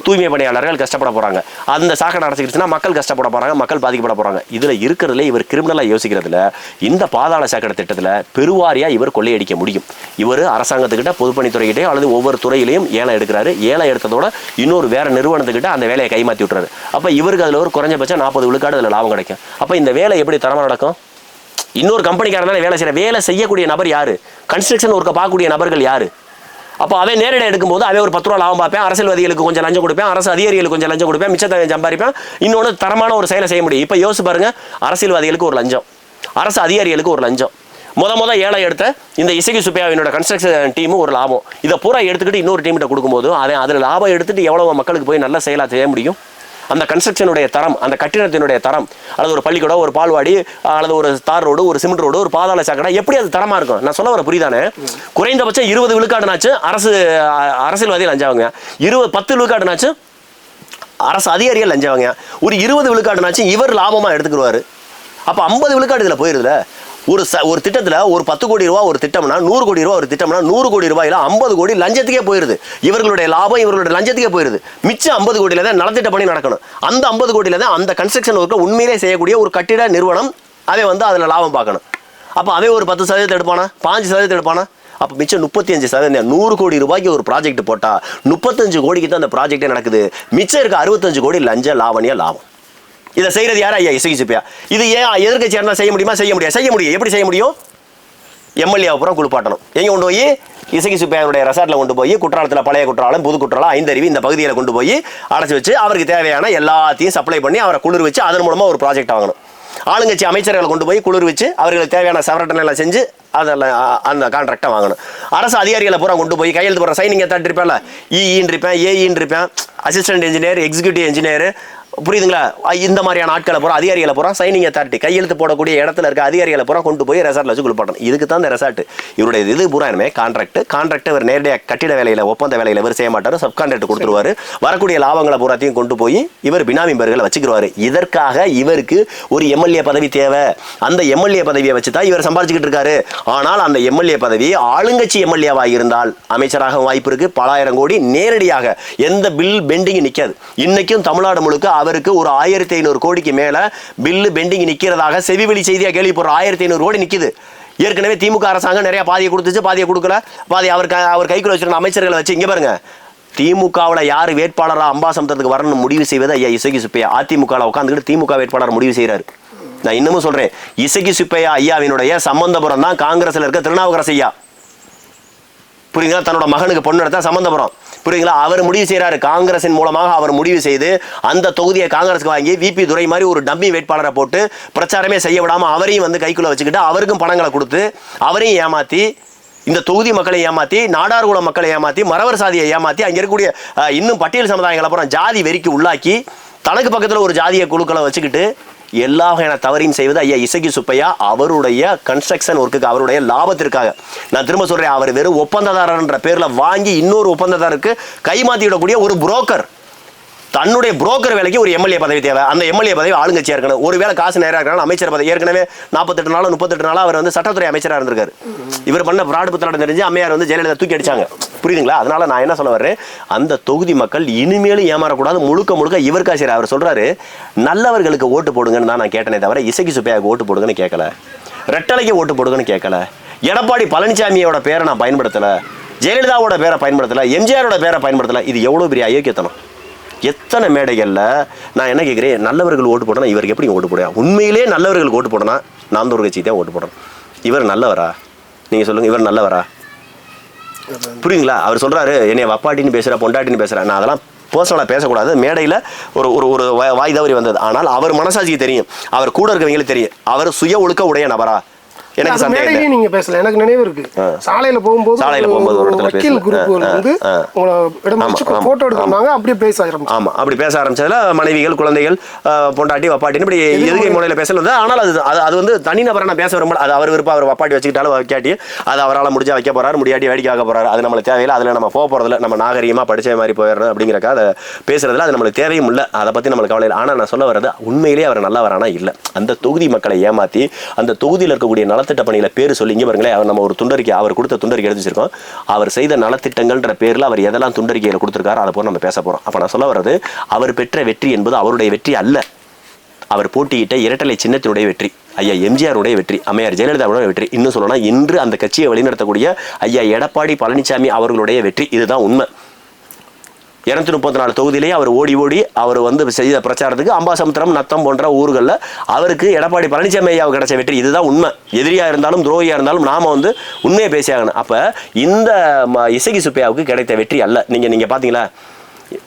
தூய்மை பணியாளர்கள் கஷ்டப்பட போகிறாங்க. அந்த சாக்கடை அடைச்சிக்கிடுச்சுன்னா மக்கள் கஷ்டப்பட போகிறாங்க, மக்கள் பாதிக்கப்பட போகிறாங்க. இதில் இருக்கிறதுல இவர் கிரிமினலாக யோசிக்கிறதுல இந்த பாதாள சாக்கடை திட்டத்தில் பெருவாரியாக இவர் கொள்ளையடிக்க முடியும். இவர் அரசாங்கத்துக்கிட்ட, பொதுப்பணித்துறைகிட்டே அல்லது ஒவ்வொரு துறையிலையும் ஏலம் எடுக்கிறாரு. ஏலம் எடுத்ததோட இன்னொரு வேறு நிறுவனத்துக்கிட்ட அந்த வேலையை கைமாற்றி விட்டுறாரு. அப்போ இவருக்கு அதில் ஒரு குறைஞ்சபட்சம் 40 விழுக்காடு அதில் லாபம் கிடைக்கும். அப்போ இந்த வேலை எப்படி தரமாக நடக்கும்? இன்னொரு கம்பெனிக்காரன் தானே வேலை செய்யக்கூடிய நபர் யாரு? கன்ஸ்ட்ரக்ஷன் ஒர்க்கை பார்க்கக்கூடிய நபர்கள் யாரு? அப்போ அவன் நேரடியாக எடுக்கும்போது அவன் ஒரு 10 ரூபா லாபம் பார்ப்பேன், அரசியல்வாதிகளுக்கு கொஞ்சம் லஞ்சம் கொடுப்பேன், அரசு அதிகாரிகளுக்கு கொஞ்சம் லஞ்சம் கொடுப்பேன், மிச்சத்தை சம்பாதிப்பேன், இன்னொன்று தரமான ஒரு செயலை செய்ய முடியும். இப்போ யோசிச்சு பாருங்க, அரசியல்வாதிகளுக்கு ஒரு லஞ்சம், அரசு அதிகாரிகளுக்கு ஒரு லஞ்சம், முத ஏழை எடுத்த இந்த இசக்கி சுப்பையாவினோட கன்ஸ்ட்ரக்ஷன் டீமு ஒரு லாபம், இதை பூரா எடுத்துக்கிட்டு இன்னொரு டீம்கிட்ட கொடுக்கும்போது அவன் அதில் லாபம் எடுத்துட்டு எவ்வளோ மக்களுக்கு போய் நல்ல செயலாக செய்ய முடியும்? அந்த கன்ஸ்ட்ரக்ஷனுடைய தரம், அந்த கட்டிடத்தினுடைய தரம், அல்லது ஒரு பள்ளிக்கூடம், ஒரு பால்வாடி, அல்லது ஒரு தார் ரோடு, ஒரு சிமெண்ட் ரோடு, ஒரு பாதாள சாக்கடை, எப்படி அது தரமாக இருக்கும்? நான் சொல்ல வர புரியுதானே? குறைந்தபட்சம் 20 விழுக்காடுனாச்சு அரசியல்வாதிகள் லஞ்சாவாங்க, 10 விழுக்காடுனாச்சு அரசு அதிகாரிகள் லஞ்சாவாங்க, ஒரு 20 விழுக்காடுனாச்சு இவர் லாபமாக எடுத்துக்கிடுவார். அப்போ 50 விழுக்காடு இதில் போயிருதுல. ஒரு திட்டத்தில் ஒரு 10 கோடி ரூபா ஒரு திட்டம்னா, 100 கோடி ரூபா ஒரு திட்டம்னா, 100 கோடி ரூபாயில் 50 கோடி லஞ்சத்துக்கே போயிருது. இவர்களுடைய லாபம் இவர்களுடைய லஞ்சத்துக்கே போயிருது. மிச்சம் 50 கோடியில தான் நலத்திட்ட பணி நடக்கணும். அந்த 50 கோடியில தான் அந்த கன்ஸ்ட்ரக்ஷன் ஒர்க்கை உண்மையிலே செய்யக்கூடிய ஒரு கட்டிட நிறுவனம் அவன் அதில் லாபம் பார்க்கணும். அப்போ அவன் ஒரு 10% எடுப்பானா, 5% எடுப்பானா? அப்போ மிச்சம் 35%. 100 கோடி ரூபாய்க்கு ஒரு ப்ராஜெக்ட் போட்டால் 35 கோடிக்கு தான் அந்த ப்ராஜெக்டே நடக்குது. மிச்சம் இருக்க 65 கோடி லஞ்ச லாவணியா லாபம். இதை செய்யறது யாரா? ஐயா இசக்கி சுப்பையா. இது ஏன் எதிர்க்கட்சியாக இருந்தால் செய்ய முடியுமா? செய்ய முடியும். எப்படி செய்ய முடியும்? எம்எல்ஏ அப்புறம் குளிப்பாட்டணும். எங்கே கொண்டு போய் இசக்கி சுப்பையாவுடைய ரெசார்ட்டில் கொண்டு போய் குற்றாலத்தில் பழைய குற்றாலம், புது குற்றாலம், ஐந்தருவி இந்த பகுதியில் கொண்டு போய் அடைச்சி வச்சு அவருக்கு தேவையான எல்லாத்தையும் சப்ளை பண்ணி அவரை குளிர் வச்சு அதன் மூலமாக ஒரு ப்ராஜெக்ட் வாங்கணும். ஆளுங்கட்சி அமைச்சர்களை கொண்டு போய் குளிர் வச்சு அவர்களுக்கு தேவையான சவரட்டனை செஞ்சு அதெல்லாம் அந்த கான்ட்ராக்டை வாங்கணும். அரசு அதிகாரிகளை பூரா கொண்டு போய் கையெழுத்து போடுற சைனிங் எத்தாட்டு இருப்பேன்ல, இஇன்னு இருப்பேன், ஏஇன்னு இருப்பேன், அசிஸ்டன்ட் இன்ஜினியர், எக்ஸிக்யூட்டிவ் இன்ஜினியர், புரியுதுங்களா? இந்த மாதிரியான ஆட்களை பூரா அதிகாரிகளை பூரா சைனிங் அத்தாரிட்டி கையெழுத்து போடக்கூடிய இடத்துல இருக்க அதிகாரிகளை பூரா கொண்டு போய் ரெசார்ட்டில் வச்சு குளிப்பாட்டணும். இதுக்கு தான் இந்த ரெசார்ட். இவருடைய இது பூரா கான்ட்ராக்ட் இவர் நேரடியாக கட்டிட வேலையில் ஒப்பந்த வேலையில் இவர் செய்ய மாட்டார், சப் கான்ட்ராக்ட் கொடுத்துருவாரு. வரக்கூடிய லாபங்களை பூராத்தையும் கொண்டு போய் இவர் பினாமி பேர்களை வச்சுக்கிடுவார். இதற்காக இவருக்கு ஒரு எம்எல்ஏ பதவி தேவை. அந்த எம்எல்ஏ பதவியை வச்சு தான் இவர் சம்பாதிச்சுக்கிட்டு இருக்காரு. ஆனால் அந்த எம்எல்ஏ பதவி ஆளுங்கட்சி எம்எல்ஏவாக இருந்தால் அமைச்சராக வாய்ப்பு இருக்கு. பல ஆயிரம் கோடி நேரடியாக எந்த பில் பெண்டிங் நிற்காது. இன்னைக்கும் தமிழ்நாடு முழுக்க அவருக்கு ஒரு 1500 கோடிக்கு மேல பில்லு பெண்டிங் நிக்கிறதாக செவிவெளி செய்தியா கேள்விப்படுற 1500 கோடி நிக்குது. ஏற்கனவே திமுக அரசாங்கம் நிறைய பாதியை கொடுத்துச்சு, பாதியை கொடுக்கல, பாதி அவர் கைக்குள்ள வச்சிருந்த அமைச்சர்களை வச்சு இங்க பாருங்க. திமுகவில் யார் வேட்பாளராக அம்பாசமுத்திரத்துக்கு வரணும்னு முடிவு செய்வது ஐயா இசக்கி சுப்பையா. அதிமுகவில் உட்காந்துக்கிட்டு திமுக வேட்பாளர் முடிவு செய்யறாரு. நான் இன்னமும் சொல்றேன், இசக்கி சுப்பையா ஐயாவினுடைய சம்பந்தபுரம் தான் காங்கிரஸ்ல இருக்க திருநாவுக்கரசு ஐயா. புரியுங்களா? தன்னோட மகனுக்கு பொண்ணு எடுத்தா சம்பந்தபுரம். புரியுங்களா? அவர் முடிவு செய்யறாரு. காங்கிரசின் மூலமாக அவர் முடிவு செய்து அந்த தொகுதியை காங்கிரஸுக்கு வாங்கி விபி துரை மாதிரி ஒரு டம்மி வேட்பாளரை போட்டு பிரச்சாரமே செய்ய விடாம அவரையும் கைக்குள்ள வச்சுக்கிட்டு அவருக்கும் பணங்களை கொடுத்து அவரையும் ஏமாத்தி இந்த தொகுதி மக்களை ஏமாத்தி, நாடார்குல மக்களை ஏமாத்தி, மறவர் சாதியை ஏமாத்தி, அங்கே இருக்கக்கூடிய இன்னும் பட்டியல் சமுதாயங்களை அப்புறம் ஜாதி வெறிக்கு உள்ளாக்கி தனக்கு பக்கத்தில் ஒரு ஜாதிய குழுக்களை வச்சுக்கிட்டு எல்லா வகையான தவறையும் செய்வது ஐயா இசக்கி சுப்பையா. அவருடைய கன்ஸ்ட்ரக்ஷன் ஒர்க்குக்கு, அவருடைய லாபத்திற்காக. நான் திரும்ப சொல்றேன், அவர் வெறும் ஒப்பந்ததாரன்ற பேர்ல வாங்கி இன்னொரு ஒப்பந்ததாருக்கு கைமாத்தி விடக்கூடிய ஒரு புரோக்கர். தன்னுடைய புரோக்கர் வேலைக்கு ஒரு எம்எல்ஏ பதவி தேவை. அந்த எம்எல்ஏ பதவி ஆளுங்கட்சியா இருக்கணும். ஒருவேளை காசு நேரம் இருக்கணும். அமைச்சர் பதவி ஏற்கனவே 48 நாளோ 38 நாளோ அவர் சட்டத்துறை அமைச்சராக இருந்திருக்காரு. இவர் பண்ண பிராடு புத்தகம் தெரிஞ்சு அம்மையார் ஜெயலலிதா தூக்கி அடிச்சாங்க. புரியுதுங்களா? அதனால நான் என்ன சொல்ல வர்றேன், அந்த தொகுதி மக்கள் இனிமேலும் ஏமாறக்கூடாது. முழுக்க இவர் காசு. அவர் சொல்றாரு, நல்லவர்களுக்கு ஓட்டு போடுங்கன்னு தான் நான் கேட்டனே தவிர இசக்கி சுப்பையாவுக்கு ஓட்டு போடுங்கன்னு கேட்கல, ரெட்டலைக்கு ஓட்டு போடுங்கன்னு கேட்கல, எடப்பாடி பழனிசாமியோட பேரை நான் பயன்படுத்தல, ஜெயலலிதாவோட பேரை பயன்படுத்தல, எம்ஜிஆரோட பேரை பயன்படுத்தல. இது எவ்வளவு பெரிய அயோக்கியத்தனம்! எத்தனை மேடைகளில் நான் என்ன கேட்குறேன், நல்லவர்கள் ஓட்டு போட்டோன்னா இவருக்கு எப்படி ஓட்டு போடுவேன்? உண்மையிலே நல்லவர்களுக்கு ஓட்டு போடனா நான் ஒரு கட்சி தான் ஓட்டு போடணும். இவர் நல்லவரா? நீங்கள் சொல்லுங்கள், இவர் நல்லவரா? புரியுங்களா? அவர் சொல்கிறாரு, என்னை வப்பாட்டின்னு பேசுகிறா, பொண்டாட்டின்னு பேசுகிறேன். நான் அதெல்லாம் பர்சனலாக பேசக்கூடாது. மேடையில் ஒரு வாய் தவறி வந்தது. ஆனால் அவர் மனசாட்சிக்கு தெரியும், அவர் கூட இருக்கவங்களுக்கு தெரியும், அவர் சுய ஒழுக்க உடைய நபரா. எனக்கு சந்தேகம் நீங்க பேசல. எனக்கு நினைவு இருக்கு, சாலையில போகும்போது ஒரு வக்கீல் குரூப் வந்து உங்களை இடம் வச்சு போட்டோ எடுத்தாங்க. அப்படியே பேச ஆரம்பிச்சு. ஆமா, அப்படி பேச ஆரம்பிச்சதுல மனைவிகள், குழந்தைகள், பொண்டாட்டி, வப்பாட்டின்னு இப்படி எதுகை முறையில பேசல. ஆனால் அது தனிநபரை நான் பேச விரும்பல. அது அவர் விருப்பம். அவர் வப்பாட்டி வச்சுக்கிட்டாலும் வைக்காட்டி அது அவரால் முடிஞ்சா வைக்க போறாரு, முடியாட்டி வேடிக்கை ஆக போறாரு. அது நம்மளுக்கு தேவையில்லை. அதுல நம்ம போக போறதில்ல. நம்ம நாகரீகமா படிச்ச மாதிரி போயிடணும் அப்படிங்கிறக்கா அதை பேசுறதுல அது நம்மளுக்கு தேவையும் இல்லை. அதை பத்தி நம்மளுக்கு கவலை இல்லை. ஆனா நான் சொல்ல வர்றது, உண்மையிலேயே அவர் நல்லா வரானா இல்லை. அந்த தொகுதி மக்களை ஏமாத்தி அந்த தொகுதியில் இருக்கக்கூடிய நலத்திட்ட பணியில பேர் சொல்லி இங்கே பாருங்களேன், அவர் நம்ம ஒரு துண்டறிக்கை, அவர் கொடுத்த துண்டறிக்கை எடுத்து வச்சிருக்கோம். அவர் செய்த நலத்திட்டங்கள்ன்ற பேரில் அவர் எதெல்லாம் துண்டறிக்கையில் கொடுத்துருக்காரு அதை போல நம்ம பேச போகிறோம். அப்போ நான் சொல்ல வர்றது, அவர் பெற்ற வெற்றி என்பது அவருடைய வெற்றி அல்ல. அவர் போட்டியிட்ட இரட்டலை சின்னத்தினுடைய வெற்றி, ஐயா எம்ஜிஆருடைய வெற்றி, அம்மையார் ஜெயலலிதாவுடைய வெற்றி, இன்னும் சொல்லணும் இன்று அந்த கட்சியை வழிநடத்தக்கூடிய ஐயா எடப்பாடி பழனிசாமி அவர்களுடைய வெற்றி. இதுதான் உண்மை. 234 தொகுதியிலேயே அவர் ஓடி ஓடி அவர் வந்து செய்த பிரச்சாரத்துக்கு அம்பாசமுத்திரம், நத்தம் போன்ற ஊர்களில் அவருக்கு எடப்பாடி பழனிசாமி ஐயாவுக்கு கிடைச்ச வெற்றி. இதுதான் உண்மை. எதிரியாக இருந்தாலும் துரோகியாக இருந்தாலும் நாம வந்து உண்மையை பேசியாகணும். அப்போ இந்த இசகி சுப்பையாவுக்கு கிடைத்த வெற்றி அல்ல. நீங்கள் பார்த்தீங்களா,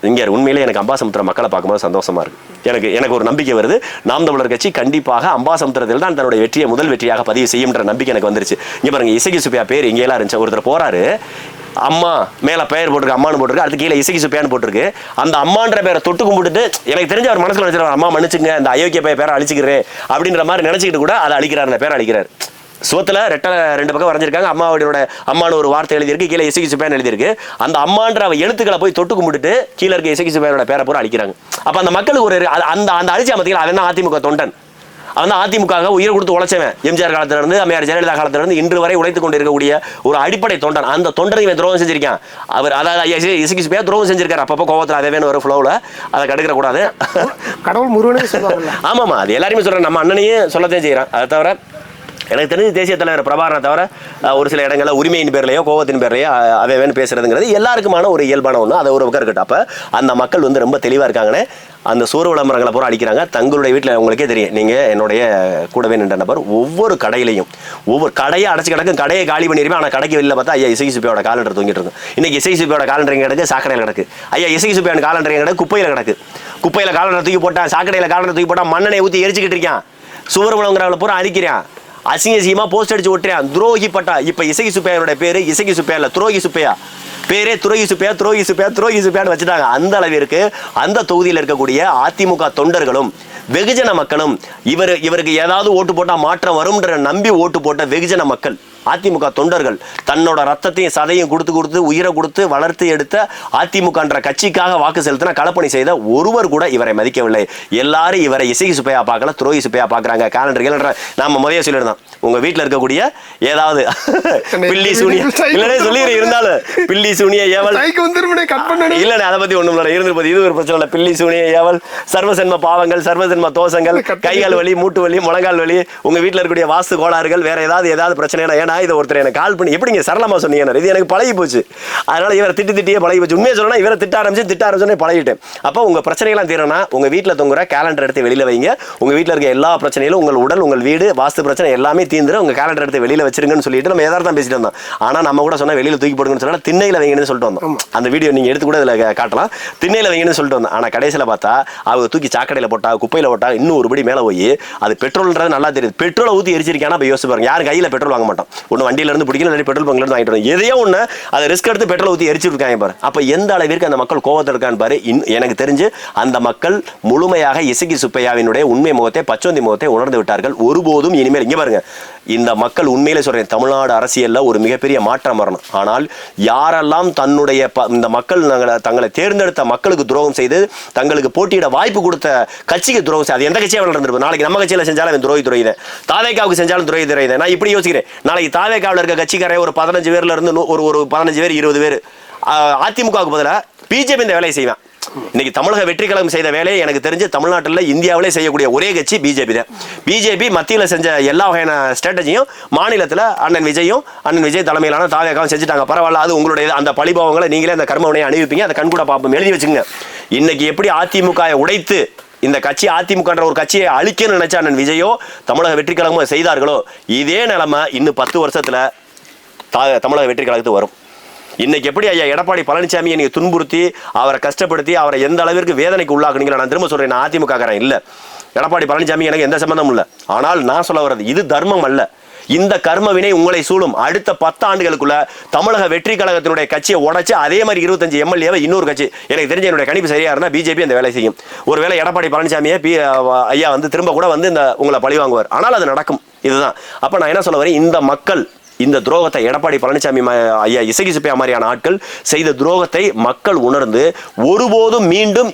இங்கே உண்மையிலே எனக்கு அம்பாசமுத்திரம் மக்களை பார்க்கும்போது சந்தோஷமா இருக்கு. எனக்கு ஒரு நம்பிக்கை வருது. நாம் தமிழர் கட்சி கண்டிப்பாக அம்பாசமுத்திரத்தில் தான் தன்னுடைய வெற்றியை முதல் வெற்றியாக பதிவு செய்யும்ன்ற நம்பிக்கை எனக்கு வந்துருச்சு. இங்கே பாருங்க, இசகி சுப்பையா பேர் இங்கேலாம் இருந்துச்சு. ஒருத்தர் போறாரு, அம்மா மேல பெயர் போட்டிருக்கு, அம்மானு போட்டிருக்கு, அடுத்து கீழே இசகி சுப்பையான்னு போட்டிருக்கு. அந்த அம்மான்ற பேரை தொட்டு கும்பிட்டுட்டு எனக்கு தெரிஞ்ச அவர் மனசுல நினைச்சிருவார், அம்மா மன்னிச்சுங்க, இந்த அயோக்கிய பேரை அழிச்சுக்கிறேன் அப்படின்ற மாதிரி நினைச்சுக்கிட்டு கூட அதை அழிக்கிறார், அந்த பேரை அழிக்கிறார். சுவத்துல ரெண்டு பக்கம் வரைஞ்சிருக்காங்க. அம்மானு ஒரு வார்த்தை எழுதியிருக்கு, கீழே இசகி சுப்பையான்னு எழுதியிருக்கு. அந்த அம்மான்ற எழுத்துக்களை போய் தொட்டு கும்பிட்டுட்டு கீழே இருக்க இசகி சுப்பையோட பேரை பூரா அழிக்கிறாங்க. அப்ப அந்த மக்களுக்கு ஒரு அந்த அழிச்சா மத்தியில் அவன் அதிமுக தொண்டன். அவன் அதிமுக உயிரை கொடுத்து உழைச்சவன். எம்ஜிஆர் காலத்துல இருந்து, அம்மையார் ஜெயலலிதா காலத்துல இருந்து இன்று வரை உழைத்துக் கொண்டு இருக்கக்கூடிய ஒரு அடிப்படை தொண்டன். அந்த தொண்டனை இவன் துரோகம் செஞ்சிருக்கான். அவர் அதாவது இசகி சுப்பையா துரோகம் செஞ்சிருக்காரு. அப்பப்போ கோவத்தில் அதே ஒரு ஃப்ளோவில் அதை கடுக்கிற கூடாது. கடவுள் முருகனே சொல்லுவாங்க. ஆமாமா, அது எல்லாருமே சொல்றேன். நம்ம அண்ணனையும் சொல்லத்தான் செய்யறான். அதை தவிர எனக்கு தெரிஞ்சு தேசிய தலைவர் பிரபாகரனை தவிர ஒரு சில இடங்களில் உரிமையின் பேர்லையோ கோவத்தின் பேர்லையோ அவைவேன்னு பேசுறதுங்கிறது எல்லாருக்குமான ஒரு இயல்பான ஒன்று. அதை ஒரு பக்கம் இருக்கட்டும். அப்போ அந்த மக்கள் வந்து ரொம்ப தெளிவாக இருக்காங்கன்னு அந்த சூர விளம்பரங்களை பூரா அடிக்கிறாங்க. தங்களுடைய வீட்டில் உங்களுக்கே தெரியும், நீங்கள் என்னுடைய கூடவே நின்ற நபர் ஒவ்வொரு கடையிலையும் ஒவ்வொரு கடையை அடைச்சு கிடக்கும். கடையை காலி பண்ணிடுவேன். ஆனால் கடைக்கு வெளியில் பார்த்தா ஐயா இசகி சுப்பையோட காலண்டர் தூங்கிட்டு இருக்கும். இன்னைக்கு இசகி சுப்பையோட காலண்டர் எங்கே கிடக்கு? சாக்கடையில் கிடக்கு. ஐயா இசகி சுப்பையோட காலண்டர் எங்கே கிடக்கு? குப்பையில் கிடக்கு. குப்பையில் காலண்டர் தூக்கி போட்டான், சாக்கடையில் காலண்டர் தூக்கி போட்டால் மண்ணெண்ணை ஊற்றி எரிச்சுக்கிட்டு இருக்கான். சூர விளம்பரங்களை பூரா அடிக்கிறான். அசிங்கமா போஸ்ட் அடிச்சு ஒட்டுறான். துரோகி பட்டா. இப்ப இசகி சுப்பையாரோட பேரு இசகி சுப்பையா இல்ல, துரோகி சுப்பையா. பேரே துரோகி சுப்பையான்னு வச்சுட்டாங்க. அந்த அளவிற்கு அந்த தொகுதியில் இருக்கக்கூடிய அதிமுக தொண்டர்களும் வெகுஜன மக்களும் இவருக்கு ஏதாவது ஓட்டு போட்டா மாற்றம் வரும்ன்ற நம்பி ஓட்டு போட்ட வெகுஜன மக்கள், அதிமுக தொண்டர்கள் தன்னோட ரத்தத்தையும் சதையும் கொடுத்து உயிரை கொடுத்து வளர்த்து எடுத்த அதிமுகன்ற கட்சிக்காக வாக்கு செலுத்தின களப்பணி செய்த ஒருவர் கூட இவரை மதிக்கவில்லை. எல்லாரும் இவரை இசகி சுப்பையா பார்க்கல, துரோகி சுப்பையா பார்க்குறாங்க. கேலண்டர் நாம முதல்ல சொல்லியிருந்தோம், உங்க வீட்டில் இருக்கக்கூடிய ஏதாவது பில்லி சூனிய இல்லைன்னே சொல்லி இருந்தாலும் பில்லி சூனிய ஏவல் இல்லைன்னு அதை பத்தி ஒண்ணும் இல்லை இருந்திருப்பது. இது ஒரு பிரச்சனை இல்லை. பில்லி சூனிய ஏவல், சர்வசென்ம பாவங்கள், சர்வசென்ம தோஷங்கள், கைகால் வலி, மூட்டு வலி, முழங்கால் வலி, உங்க வீட்டில் இருக்கக்கூடிய வாஸ்து கோளாறுகள், வேற ஏதாவது பிரச்சனை. இதை ஒருத்தர் எனக்கு கால் பண்ணி எப்படிங்க சரளமா சொன்னீங்க, இது எனக்கு பழகி போச்சு. அதனால இவரை திட்டியே பழகி போச்சு. உண்மையை சொல்லணும், இவரை திட்ட ஆரம்பிச்சு பழகிட்டேன். அப்போ உங்க பிரச்சனைகள்லாம் தீரணும்னா உங்க வீட்டில் தொங்குற கேலண்டர் எடுத்து வெளியில வைங்க. உங்க வீட்டில் இருக்க எல்லா பிரச்சனைகளும், உங்கள் உடல், உங்கள் வீடு, வாஸ்து பிரச்சனை எல்லாமே தீர்ந்து உங்க கேலண்டர் எடுத்து வெளியில வச்சிருங்கன்னு சொல்லிட்டு நம்ம எதார்த்தம் பேசிட்டு வந்தோம். ஆனா நம்ம கூட சொன்னா வெளியில தூக்கி போடுங்கன்னு சொன்னா திண்ணையில வைங்கன்னு சொல்லிட்டு வந்தோம். அந்த வீடியோ நீங்க எடுத்து கூட இதுல காட்டலாம். திண்ணையில வைங்கன்னு சொல்லிட்டு வந்தோம். ஆனா கடைசியில பார்த்தா அவங்க தூக்கி சாக்கடையில போட்டா, குப்பையில போட்டா, இன்னும் ஒருபடி மேல போய் அது பெட்ரோல்ன்றது நல்லா தெரியுது. பெட்ரோலை ஊற்றி எரிச்சிருக்கானா அப்ப யோசிச்சு பாருங்க. யாரும் கையில பெட்ரோல் வாங்க மாட்டோம். ஒன்று வண்டியில இருந்து பிடிக்கல, பெட்ரோல் பங்க்ல இருந்து வாங்கிட்டு எதையோ ஒன்று அதை ரிஸ்க் எடுத்து பெட்ரோல் ஊற்றி எரிச்சிருக்காங்க பாரு. அப்ப எந்த அளவிற்கு அந்த மக்கள் கோவத்தில் இருக்கான்னு பாரு. எனக்கு தெரிஞ்சு அந்த மக்கள் முழுமையாக இசகி சுப்பையாவினுடைய உண்மை முகத்தை, பச்சோந்தி முகத்தை உணர்ந்து விட்டார்கள். ஒருபோதும் இனிமேல் இங்க பாருங்க, இந்த மக்கள் உண்மையிலே சொல்றேன், தமிழ்நாடு அரசியல்ல ஒரு மிகப்பெரிய மாற்றம் வரணும். ஆனால் யாரெல்லாம் தன்னுடைய இந்த மக்கள் தங்களை தேர்ந்தெடுத்த மக்களுக்கு துரோகம் செய்து தங்களுக்கு போட்டியிட வாய்ப்பு கொடுத்த கட்சிக்கு துரோகம் செய்து, அது எந்த கட்சியாக நடந்திருப்போம். நாளைக்கு நம்ம கட்சியில செஞ்சாலும் துரோகி தான், தாவேகாவுக்கு செஞ்சாலும் துரோகி தான். நான் இப்படி யோசிக்கிறேன், நாளைக்கு தாவேகாவில் இருக்க கட்சிக்காரே ஒரு 15 பேர்ல இருந்து ஒரு 15 பேர் 20 பேர் அதிமுகவுக்கு பதிலாக பிஜேபி இந்த வேலையை செய்வேன். இன்னைக்கு தமிழக வெற்றி கழகம் செய்த வேலையை எனக்கு தெரிஞ்சு தமிழ்நாட்டில் இந்தியாவிலே செய்யக்கூடிய ஒரே கட்சி பிஜேபி தான். பிஜேபி மத்தியில் செஞ்ச எல்லா வகையான ஸ்ட்ராட்டஜியும் மாநிலத்தில் அண்ணன் விஜய் தலைமையிலான தாவேகாவும் செஞ்சுட்டாங்க. பரவாயில்ல, அது உங்களுடைய அந்த பழிபாவங்களை நீங்களே அந்த கர்மவினையை அணிவிப்பீங்க. அதை கண்கூட பார்ப்போம், எழுதி வச்சுங்க. இன்னைக்கு எப்படி அதிமுக உடைத்து இந்த கட்சி அதிமுகன்ற ஒரு கட்சியை அழிக்கணும்னு நினைச்சா அண்ணன் விஜயோ தமிழக வெற்றி கழகமோ செய்தார்களோ, இதே நிலைமை இன்னும் 10 வருஷத்துல தமிழக வெற்றி கழகத்துக்கு வரும். இன்னைக்கு எப்படி ஐயா எடப்பாடி பழனிசாமியை நீங்க துன்புறுத்தி அவரை கஷ்டப்படுத்தி அவரை எந்த அளவிற்கு வேதனைக்கு உள்ளாக்குனீங்களா? நான் திரும்ப சொல்றேன், நான் அதிமுக காரன் இல்ல. எடப்பாடி பழனிசாமி எனக்கு எந்த சம்பந்தமும் இல்லை. ஆனால் நான் சொல்ல வர்றது, இது தர்மம் அல்ல. இந்த கர்மவினை உங்களை சூழும். அடுத்த 10 ஆண்டுகளுக்குள்ள தமிழக வெற்றி கழகத்தினுடைய கட்சியை உடைச்சு அதே மாதிரி 25 எம்எல்ஏவை இன்னொரு கட்சி, எனக்கு தெரிஞ்ச என்னுடைய கணிப்பு சரியா இருந்தா பிஜேபி அந்த வேலை செய்யும். ஒருவேளை எடப்பாடி பழனிசாமியை ஐயா திரும்ப கூட இந்த உங்களை பழி வாங்குவார். ஆனால் அது நடக்கும். இதுதான். அப்ப நான் என்ன சொல்ல வரேன், இந்த மக்கள் இந்த துரோகத்தை எடப்பாடி பழனிசாமி ஐயா இசகி சுப்பையா மாதிரியான ஆட்கள் செய்த துரோகத்தை மக்கள் உணர்ந்து ஒருபோதும் மீண்டும்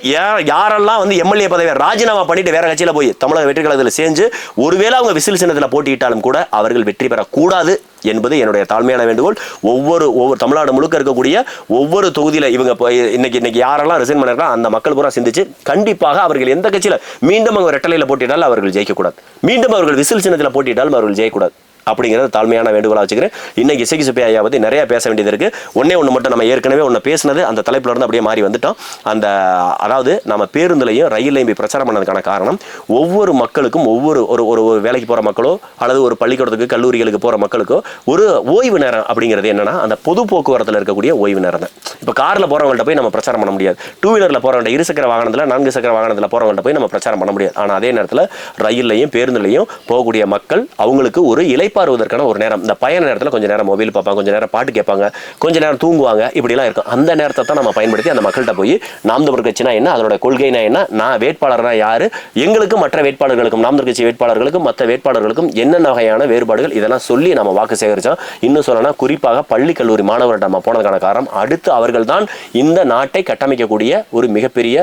யாரெல்லாம் எம்எல்ஏ பதவியை ராஜினாமா பண்ணிட்டு வேற கட்சியில போய் தமிழக வெற்றி கழகத்தில் சேர்ந்து ஒருவேளை அவங்க விசில் சின்னத்தில் போட்டியிட்டாலும் கூட அவர்கள் வெற்றி பெறக்கூடாது என்பது என்னுடைய தாழ்மையான வேண்டுகோள். ஒவ்வொரு தமிழ்நாடு முழுக்க இருக்கக்கூடிய ஒவ்வொரு தொகுதியில இவங்க இன்னைக்கு யாரெல்லாம் ரிசைன் பண்ணிருக்காங்க அந்த மக்கள் பூரா சிந்திச்சு கண்டிப்பாக அவர்கள் எந்த கட்சியில மீண்டும் அவங்க ரெட்டலையில போட்டியிட்டாலும் அவர்கள் ஜெயிக்கக்கூடாது. மீண்டும் அவர்கள் விசில் சின்னத்தில் போட்டியிட்டாலும் அவர்கள் ஜெயிக்கக்கூடாது. அப்படிங்கிறது தாழ்மையான வேண்டுகோளா வச்சுக்கிறேன். இன்னைக்கு இசைக்கு சுப்பையா ஐயா பத்தி நிறைய பேச வேண்டியது இருக்கு. ஒன்று மட்டும் நம்ம ஏற்கனவே பேசினது அந்த தலைப்புல இருந்து அப்படியே மாறி வந்துட்டோம். அந்த அதாவது நம்ம பேருந்துலையும் ரயிலையும் போய் பிரச்சாரம் பண்ணதுக்கான காரணம் ஒவ்வொரு மக்களுக்கும் ஒவ்வொரு ஒரு வேலைக்கு போற மக்களோ அல்லது ஒரு பள்ளிக்கூடத்துக்கு கல்லூரிகளுக்கு போற மக்களுக்கோ ஒரு ஓய்வு நேரம் அப்படிங்கிறது என்னன்னா அந்த பொது போக்குவரத்துல இருக்கக்கூடிய ஓய்வு நேரம் தான். இப்போ கார்ல போறவங்கள்ட்ட போய் நம்ம பிரச்சாரம் பண்ண முடியாது. டூ வீலர்ல போறவங்க இருசக்கர வாகனத்துல 4 சக்கர வாகனத்துல போறவங்கள்ட்ட போய் நம்ம பிரச்சாரம் பண்ண முடியாது. ஆனா அதே நேரத்தில் ரயில்லையும் பேருந்துலையும் போகக்கூடிய மக்கள் அவங்களுக்கு ஒரு இளைப்பாறுவதற்கான ஒரு நேரம். இந்த பயண நேரத்தில் கொஞ்சம் நேரம் மொபைல் பார்ப்பாங்க, கொஞ்சம் நேரம் பாட்டு கேட்பாங்க, கொஞ்ச நேரம் தூங்குவாங்க, இப்படிலாம் இருக்கும். அந்த நேரத்தை தான் நம்ம பயன்படுத்தி அந்த மக்கள்கிட்ட போய் நாம் தமிழர் கட்சினா என்ன, அதனோட கொள்கைனா என்ன, நான் வேட்பாளர்னா யாரு, எங்களுக்கும் மற்ற வேட்பாளர்களுக்கும் நாம் தமிழர் கட்சி வேட்பாளர்களுக்கும் மற்ற வேட்பாளர்களுக்கும் என்னென்ன வகையான வேறுபாடுகள் இதெல்லாம் சொல்லி நம்ம வாக்கு சேகரிச்சோம். இன்னும் சொல்லணும்னா குறிப்பாக பள்ளி கல்லூரி மாணவர்கிட்ட நம்ம போனதுக்கான காரணம் அடுத்து அவர்கள் தான் இந்த நாட்டை கட்டமைக்கக்கூடிய ஒரு மிகப்பெரிய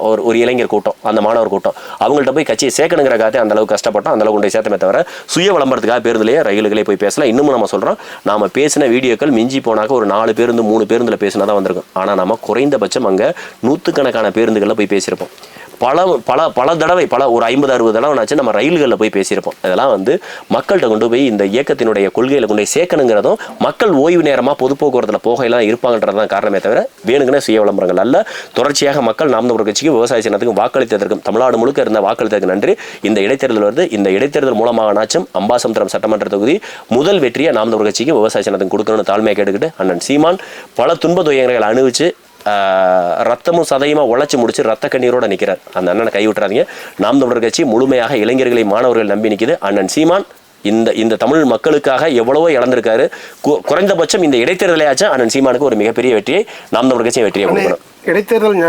ஒரு இளைஞர் கூட்டம், அந்த மாணவர் கூட்டம். அவங்கள்ட்ட போய் கட்சியை சேர்க்கணுங்கிறக்காக அந்த அளவுக்கு கஷ்டப்பட்டோம், அந்த அளவுக்கு கொண்டு சேர்த்தமே தவிர சுய விளம்பரத்துக்காக பேருந்துலேயே ரயில்களே போய் பேசலாம். இன்னமும் நம்ம சொல்றோம், நாம பேசின வீடியோக்கள் மிஞ்சி போனாக்க ஒரு 4 பேருந்து 3 பேருந்துல பேசினா தான் வந்திருக்கும். ஆனா நம்ம குறைந்தபட்சம் அங்க 100கணக்கான பேருந்துகளில் போய் பேசியிருப்போம். பல தடவை ஒரு 50-60 தடவை நம்ம ரயில்களில் போய் பேசியிருப்போம். அதெல்லாம் மக்கள்கிட்ட கொண்டு போய் இந்த இயக்கத்தினுடைய கொள்கையில கொண்டு போய் சேர்க்கணுங்கிறதும் மக்கள் ஓய்வு நேரமாக பொது போக்குவரத்தில் போகையெல்லாம் இருப்பாங்கன்றதான் காரணமே தவிர வேணுங்கன்னு சுய விளம்பரங்கள் அல்ல. தொடர்ச்சியாக மக்கள் நாம் தமிழர் கட்சிக்கு விவசாய சின்னத்துக்கும் வாக்களித்ததற்கும் தமிழ்நாடு முழுக்க இருந்த வாக்களித்ததற்கு நன்றி. இந்த இடைத்தேர்தல் வருது. இந்த இடைத்தேர்தல் மூலமாக நாச்சும் அம்பாசமுத்திரம் சட்டமன்ற தொகுதி முதல் வெற்றியை நாம் தமிழர் கட்சிக்கு விவசாய சின்னத்துக்கு கொடுக்கணும்னு தாழ்மையை கேட்டுக்கிட்டு அண்ணன் சீமான் பல துன்ப துயரங்களை அனுபவிச்சு ரத்தமும் சதையுமா உழைச்சி முடிச்சு ரத்த கண்ணீரோட நிற்கிறார். அந்த அண்ணனை கைவிட்டுறாதீங்க. நாம் தமிழர் கட்சி முழுமையாக இளைஞர்களை மாணவர்கள் நம்பி நிற்குது. அண்ணன் சீமான் இந்த தமிழ் மக்களுக்காக எவ்வளவோ இழந்திருக்காரு. குறைந்தபட்சம் இந்த இடைத்தேர்தலையாச்சும் அண்ணன் சீமானுக்கு ஒரு மிகப்பெரிய வெற்றியை நாம் தமிழர் கட்சியை வெற்றியை கொடுக்கணும். இடைத்தேர்தல்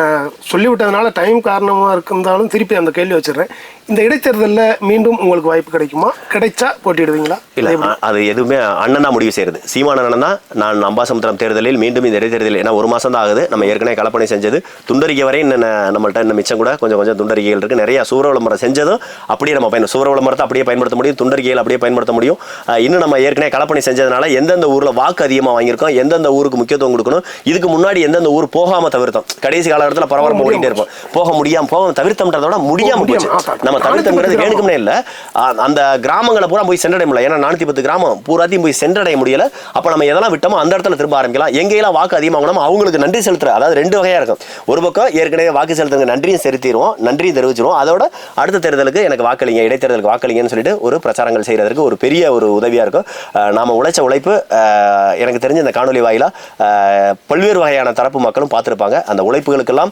சொல்லிவிட்டதுனால டைம் காரணமாக இருந்தாலும் திருப்பி அந்த கேள்வி வச்சிடறேன். இந்த இடைத்தேர்தலில் மீண்டும் உங்களுக்கு வாய்ப்பு கிடைக்குமா? கிடைச்சா போட்டிடுவீங்களா? இல்லை, அது எதுவுமே அண்ணன் தான் முடிவு செய்யறது. சீமான அண்ணன் தான் நான் அம்பாசமுத்திரம் தேர்தலில் மீண்டும் இந்த இடைத்தேர்தலில் ஏன்னா 1 மாதம் தான் ஆகுது. நம்ம ஏற்கனவே கலப்பணி செஞ்சது துண்டறிக்கை வரை நம்மள்ட்ட இன்னும் மிச்சம் கூட கொஞ்சம் துண்டறிக்கைகள் இருக்குது. நிறைய சூர விளம்பரம் செஞ்சதும் அப்படியே நம்ம சூர விளம்பரத்தை அப்படியே பயன்படுத்த முடியும், துண்டறிக்கைகள் அப்படியே பயன்படுத்த முடியும். இன்னும் நம்ம ஏற்கனவே கலப்பணி செஞ்சதுனால எந்தெந்த ஊரில் வாக்கு அதிகமாக வாங்கியிருக்கோம், எந்தெந்த ஊருக்கு முக்கியத்துவம் கொடுக்கணும், இதுக்கு முன்னாடி எந்தெந்த ஊர் போகாமல் தவிர்த்தோம். கடைசி காலகட்டத்தில் பரவாயில்ல ஓடிட்டே இருப்போம். போக முடியாம தவிர்த்தோம்ன்றத விட முடியாம போச்சு. நம்ம தவிர்த்தோம்ன்றது வேணுக்குமே இல்லை. அந்த கிராமங்களை பூரா போய் சென்றடைய முடியல. ஏன்னா 410 கிராமம் பூராத்தையும் போய் சென்றடைய முடியல. அப்போ நம்ம எதெல்லாம் விட்டோமோ அந்த இடத்துல திரும்ப ஆரம்பிக்கலாம். எங்கெல்லாம் வாக்கு அதிகமாகணும் அவங்களுக்கு நன்றி செலுத்துற, அதாவது 2 வகையா இருக்கும். ஒரு பக்கம் ஏற்கனவே வாக்கு செலுத்துங்க நன்றியும் செலுத்திடுவோம், நன்றியும் தெரிவிச்சிருவோம். அதோட அடுத்த தேர்தலுக்கு எனக்கு வாக்களிங்க, இடைத்தேர்தலுக்கு வாக்களிங்கன்னு சொல்லிட்டு ஒரு பிரச்சாரங்கள் செய்யறதுக்கு ஒரு பெரிய ஒரு உதவியா இருக்கும். நாம உழைச்ச உழைப்பு எனக்கு தெரிஞ்ச இந்த காணொலி வாயிலா பல்வேறு வகையான தரப்பு மக்களும் பார்த்துருப்பாங்க. அந்த உழைப்புகளுக்கெல்லாம்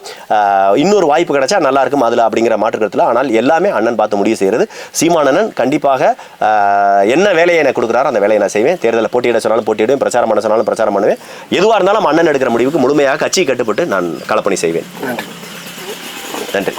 இன்னொரு வாய்ப்பு கிடைச்சா நல்லா இருக்கும் அதுல அப்படிங்கிற மாற்றுக்கருத்துல. ஆனால் எல்லாமே அண்ணன் பார்த்து முடிவு செய்யறது. சீமானண்ணன் கண்டிப்பாக என்ன வேலையை எனக்கு கொடுக்குறாரோ அந்த வேலையை நான் செய்வேன். தேர்தலில் போட்டியிட சொன்னாலும் போட்டியிடுவேன், பிரச்சாரம் பண்ண சொன்னாலும் பிரச்சாரம் பண்ணுவேன். எதுவாக இருந்தாலும் அண்ணன் எடுக்கிற முடிவுக்கு முழுமையாக கட்சி கட்டுப்பட்டு நான் களப்பணி செய்வேன். நன்றி.